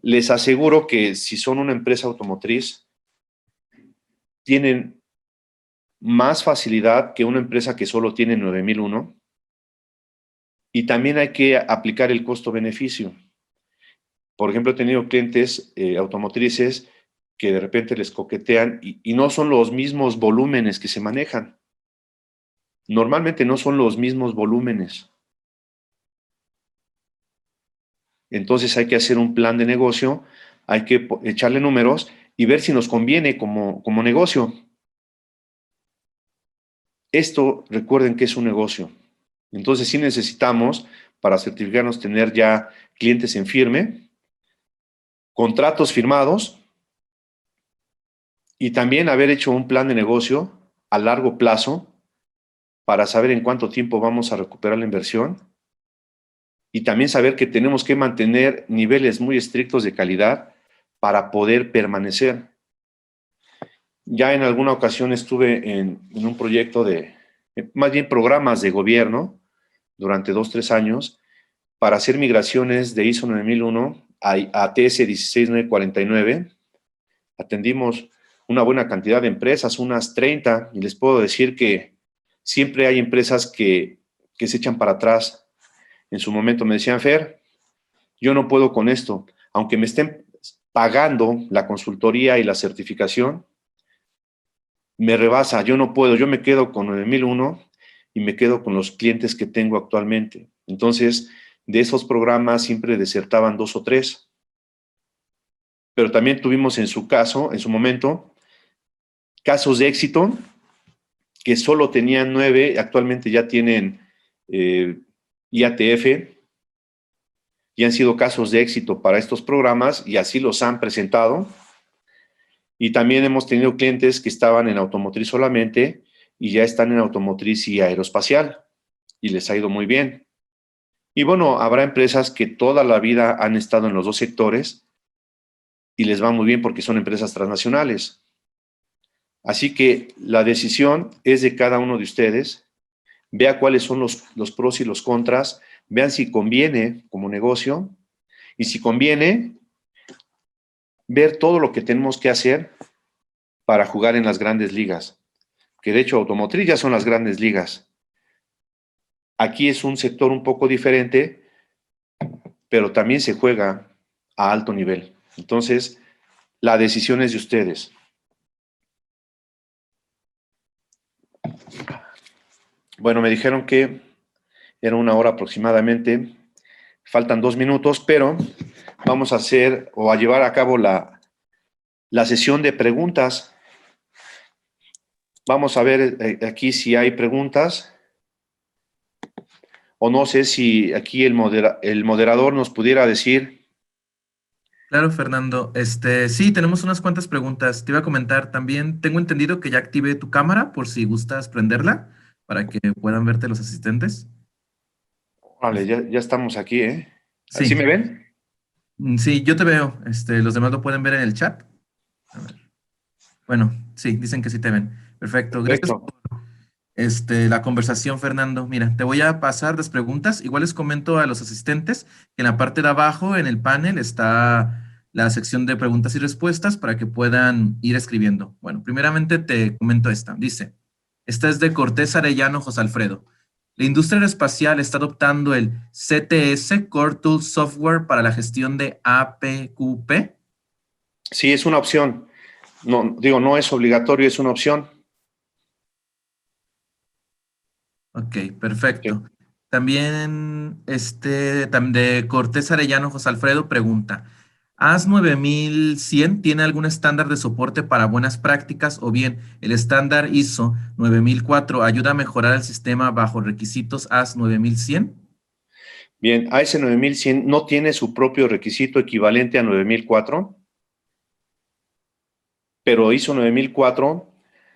Les aseguro que si son una empresa automotriz, tienen más facilidad que una empresa que solo tiene 9001, y también hay que aplicar el costo-beneficio. Por ejemplo, he tenido clientes automotrices que de repente les coquetean y no son los mismos volúmenes que se manejan. Normalmente no son los mismos volúmenes. Entonces hay que hacer un plan de negocio, hay que echarle números y ver si nos conviene como negocio. Esto, recuerden que es un negocio. Entonces sí necesitamos, para certificarnos, tener ya clientes en firme, contratos firmados y también haber hecho un plan de negocio a largo plazo para saber en cuánto tiempo vamos a recuperar la inversión y también saber que tenemos que mantener niveles muy estrictos de calidad para poder permanecer. Ya en alguna ocasión estuve en un proyecto más bien programas de gobierno durante 2-3 años para hacer migraciones de ISO 9001 a TS 16949. Atendimos una buena cantidad de empresas, unas 30, y les puedo decir que siempre hay empresas que se echan para atrás. En su momento me decían, Fer, yo no puedo con esto, aunque me estén pagando la consultoría y la certificación, me rebasa, yo no puedo, yo me quedo con 9001 y me quedo con los clientes que tengo actualmente. Entonces, de esos programas siempre desertaban 2 o 3. Pero también tuvimos en su caso, en su momento, casos de éxito que solo tenían 9, actualmente ya tienen IATF, y han sido casos de éxito para estos programas y así los han presentado. Y también hemos tenido clientes que estaban en automotriz solamente y ya están en automotriz y aeroespacial y les ha ido muy bien. Y bueno, habrá empresas que toda la vida han estado en los dos sectores y les va muy bien porque son empresas transnacionales. Así que la decisión es de cada uno de ustedes. Vea cuáles son los pros y los contras, vean si conviene como negocio y si conviene, ver todo lo que tenemos que hacer para jugar en las grandes ligas, que de hecho automotriz ya son las grandes ligas. Aquí es un sector un poco diferente, pero también se juega a alto nivel. Entonces, la decisión es de ustedes. Bueno, me dijeron que era 1 hora aproximadamente. Faltan 2 minutos, pero vamos a hacer o a llevar a cabo la sesión de preguntas. Vamos a ver aquí si hay preguntas. O no sé si aquí el moderador nos pudiera decir. Claro, Fernando. Sí, tenemos unas cuantas preguntas. Te iba a comentar también, tengo entendido que ya activé tu cámara por si gustas prenderla para que puedan verte los asistentes. Vale, ya estamos aquí, ¿eh? ¿Sí Sí, me ven? sí, yo te veo. Los demás lo pueden ver en el chat. A ver. Bueno, sí, dicen que sí te ven. Perfecto. Gracias Perfecto. por la conversación, Fernando. Mira, te voy a pasar las preguntas. Igual les comento a los asistentes que en la parte de abajo, en el panel, está la sección de preguntas y respuestas para que puedan ir escribiendo. Bueno, primeramente te comento esta. Dice, esta es de Cortés Arellano José Alfredo. La industria aeroespacial está adoptando el CTS, Core Tool Software para la gestión de APQP. Sí, es una opción. No, digo, no es obligatorio, es una opción. Ok, Sí. perfecto. También de Cortés Arellano José Alfredo pregunta, ¿AS 9100 tiene algún estándar de soporte para buenas prácticas o bien el estándar ISO 9004 ayuda a mejorar el sistema bajo requisitos AS 9100? Bien, AS 9100 no tiene su propio requisito equivalente a 9004, pero ISO 9004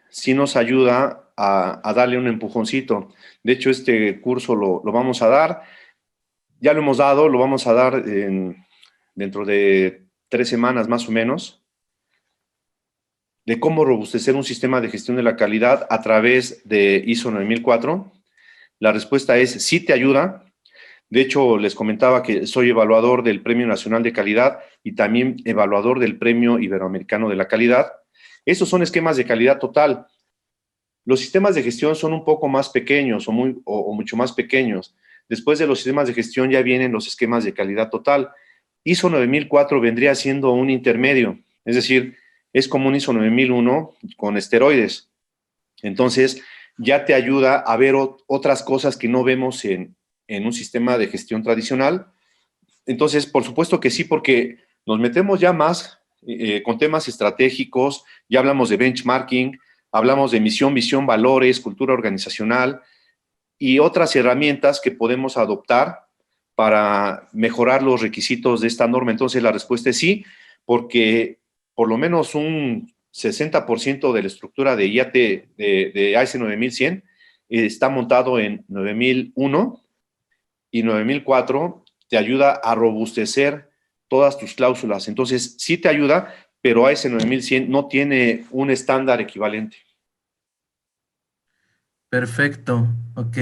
sí nos ayuda a darle un empujoncito. De hecho, este curso lo vamos a dar, ya lo hemos dado, lo vamos a dar dentro de 3 semanas más o menos, de cómo robustecer un sistema de gestión de la calidad a través de ISO 9004. La respuesta es sí te ayuda. De hecho, les comentaba que soy evaluador del Premio Nacional de Calidad y también evaluador del Premio Iberoamericano de la Calidad. Esos son esquemas de calidad total. Los sistemas de gestión son un poco más pequeños o mucho más pequeños. Después de los sistemas de gestión ya vienen los esquemas de calidad total. ISO 9004 vendría siendo un intermedio, es decir, es como un ISO 9001 con esteroides. Entonces, ya te ayuda a ver otras cosas que no vemos en un sistema de gestión tradicional. Entonces, por supuesto que sí, porque nos metemos ya más con temas estratégicos, ya hablamos de benchmarking, hablamos de misión, visión, valores, cultura organizacional y otras herramientas que podemos adoptar para mejorar los requisitos de esta norma. Entonces, la respuesta es sí, porque por lo menos un 60% de la estructura de IAT de AS 9100 está montado en 9001 y 9004 te ayuda a robustecer todas tus cláusulas. Entonces, sí te ayuda, pero AS 9100 no tiene un estándar equivalente. Perfecto, ok.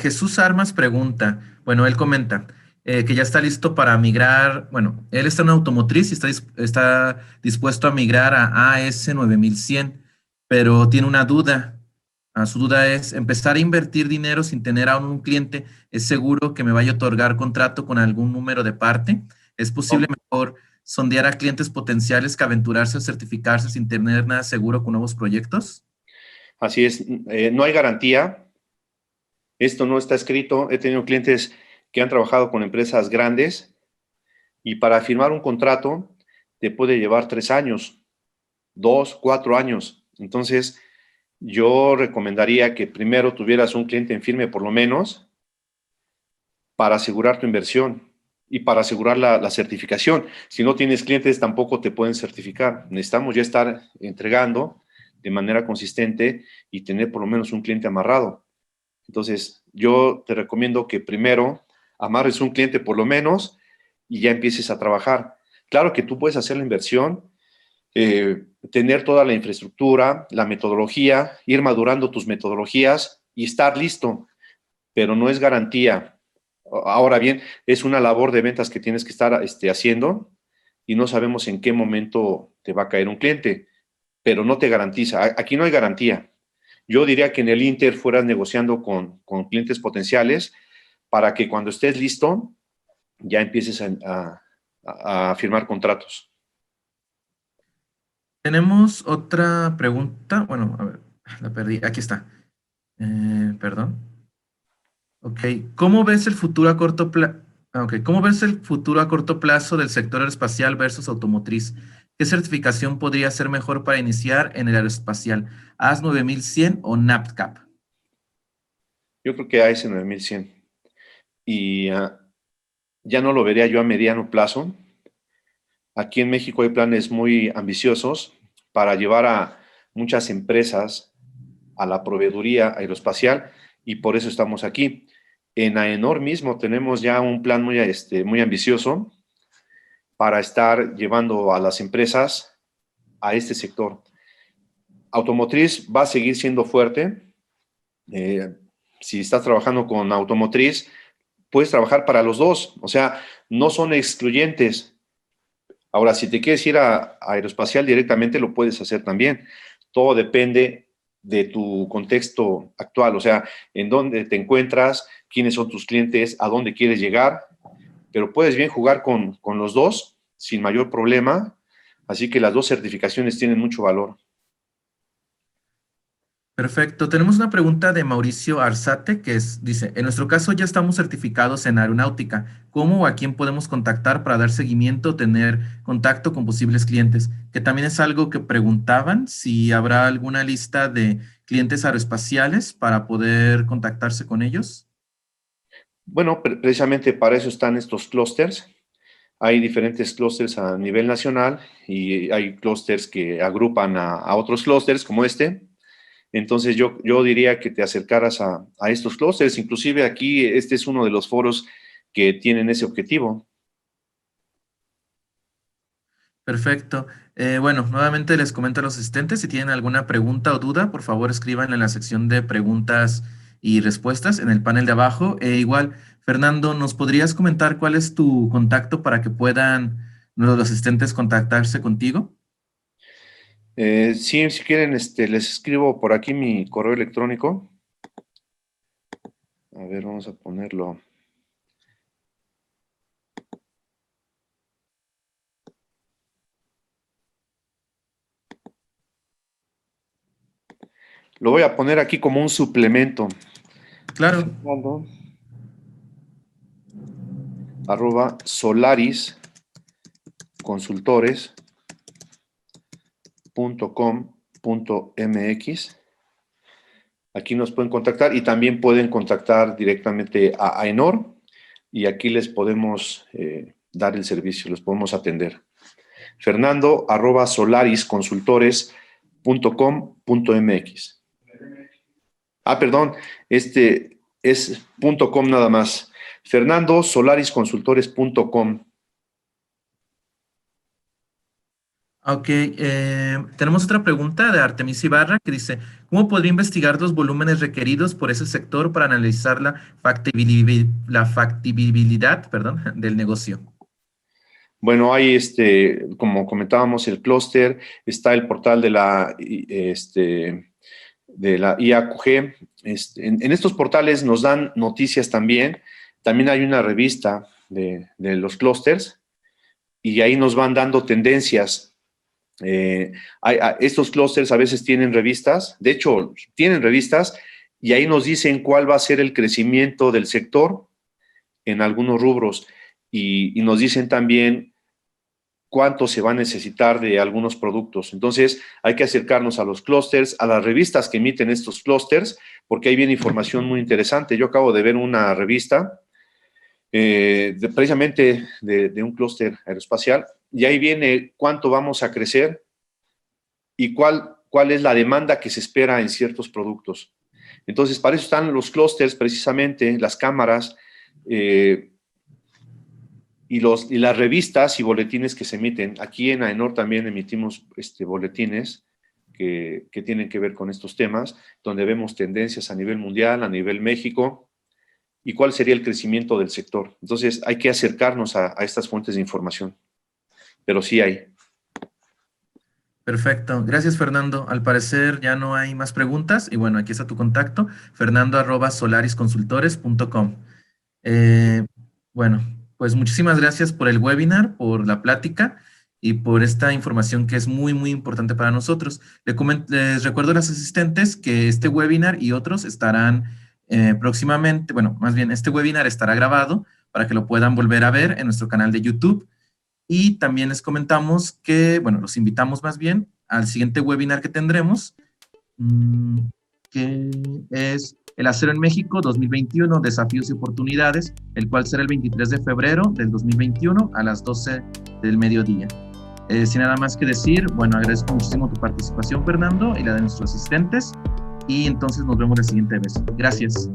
Jesús Armas pregunta, bueno, él comenta que ya está listo para migrar, bueno, él está en automotriz y está dispuesto a migrar a AS 9100, pero tiene una duda. Su duda es, ¿empezar a invertir dinero sin tener aún un cliente es seguro que me vaya a otorgar contrato con algún número de parte? ¿Es posible mejor sondear a clientes potenciales que aventurarse a certificarse sin tener nada seguro con nuevos proyectos? Así es, no hay garantía. Esto no está escrito. He tenido clientes que han trabajado con empresas grandes y para firmar un contrato te puede llevar 3 años, 2, 4 años. Entonces, yo recomendaría que primero tuvieras un cliente en firme por lo menos para asegurar tu inversión y para asegurar la certificación. Si no tienes clientes, tampoco te pueden certificar. Necesitamos ya estar entregando de manera consistente y tener por lo menos un cliente amarrado. Entonces, yo te recomiendo que primero amarres un cliente por lo menos y ya empieces a trabajar. Claro que tú puedes hacer la inversión, tener toda la infraestructura, la metodología, ir madurando tus metodologías y estar listo, pero no es garantía. Ahora bien, es una labor de ventas que tienes que estar haciendo y no sabemos en qué momento te va a caer un cliente, pero no te garantiza. Aquí no hay garantía. Yo diría que en el Inter fueras negociando con clientes potenciales para que cuando estés listo ya empieces a firmar contratos. Tenemos otra pregunta. Bueno, a ver, la perdí. Aquí está. Perdón. Ok. ¿Cómo ves el futuro a corto plazo? ¿Cómo ves el futuro a corto plazo del sector aeroespacial versus automotriz? ¿Qué certificación podría ser mejor para iniciar en el aeroespacial? ¿AS 9100 o NAPCAP? Yo creo que AS 9100 y ya no lo vería yo a mediano plazo. Aquí en México hay planes muy ambiciosos para llevar a muchas empresas a la proveeduría aeroespacial y por eso estamos aquí. En AENOR mismo tenemos ya un plan muy ambicioso para estar llevando a las empresas a este sector. Automotriz va a seguir siendo fuerte. Eh, si estás trabajando con automotriz, puedes trabajar para los dos, o sea, no son excluyentes. Ahora, si te quieres ir a aeroespacial directamente, lo puedes hacer también. Todo depende de tu contexto actual, o sea, en dónde te encuentras, quiénes son tus clientes, a dónde quieres llegar, pero puedes bien jugar con los dos sin mayor problema, así que las dos certificaciones tienen mucho valor. Perfecto. Tenemos una pregunta de Mauricio Arzate dice, en nuestro caso ya estamos certificados en aeronáutica. ¿Cómo o a quién podemos contactar para dar seguimiento o tener contacto con posibles clientes? Que también es algo que preguntaban, si habrá alguna lista de clientes aeroespaciales para poder contactarse con ellos. Bueno, precisamente para eso están estos clústeres. Hay diferentes clústeres a nivel nacional y hay clústeres que agrupan a otros clústeres como este. Entonces yo diría que te acercaras a estos clústeres. Inclusive aquí este es uno de los foros que tienen ese objetivo. Perfecto. Bueno, nuevamente les comento a los asistentes, si tienen alguna pregunta o duda, por favor escriban en la sección de preguntas y respuestas en el panel de abajo. Igual, Fernando, ¿nos podrías comentar cuál es tu contacto para que puedan los asistentes contactarse contigo? Sí, si quieren, les escribo por aquí mi correo electrónico. A ver, vamos a ponerlo. Lo voy a poner aquí como un suplemento. Claro. @solarisconsultores.com.mx. Aquí nos pueden contactar y también pueden contactar directamente a AENOR y aquí les podemos dar el servicio, los podemos atender. Fernando@solarisconsultores.com.mx. Perdón, este es .com nada más. fernandosolarisconsultores.com. Ok, tenemos otra pregunta de Artemis Ibarra que dice, ¿cómo podría investigar los volúmenes requeridos por ese sector para analizar la factibilidad, perdón, del negocio? Bueno, hay como comentábamos, el clúster, está el portal de la IAQG. En estos portales nos dan noticias también. También hay una revista de los clústers y ahí nos van dando tendencias. Estos clústeres a veces tienen revistas, de hecho, tienen revistas y ahí nos dicen cuál va a ser el crecimiento del sector en algunos rubros y nos dicen también cuánto se va a necesitar de algunos productos. Entonces, hay que acercarnos a los clústeres, a las revistas que emiten estos clústeres, porque ahí viene información muy interesante. Yo acabo de ver una revista precisamente de un clúster aeroespacial, y ahí viene cuánto vamos a crecer y cuál es la demanda que se espera en ciertos productos. Entonces, para eso están los clústeres, precisamente, las cámaras, y las revistas y boletines que se emiten. Aquí en AENOR también emitimos boletines que tienen que ver con estos temas, donde vemos tendencias a nivel mundial, a nivel México, y cuál sería el crecimiento del sector. Entonces, hay que acercarnos a estas fuentes de información. Pero sí hay. Perfecto. Gracias, Fernando. Al parecer ya no hay más preguntas. Y bueno, aquí está tu contacto, fernando@solarisconsultores.com. Bueno, pues muchísimas gracias por el webinar, por la plática y por esta información que es muy, muy importante para nosotros. Les recuerdo a los asistentes que este webinar y otros estarán próximamente, bueno, más bien este webinar estará grabado para que lo puedan volver a ver en nuestro canal de YouTube. Y también les comentamos que, bueno, los invitamos más bien al siguiente webinar que tendremos, que es el Acero en México 2021, Desafíos y Oportunidades, el cual será el 23 de febrero del 2021 a las 12 del mediodía. Sin nada más que decir, bueno, agradezco muchísimo tu participación, Fernando, y la de nuestros asistentes, y entonces nos vemos la siguiente vez. Gracias.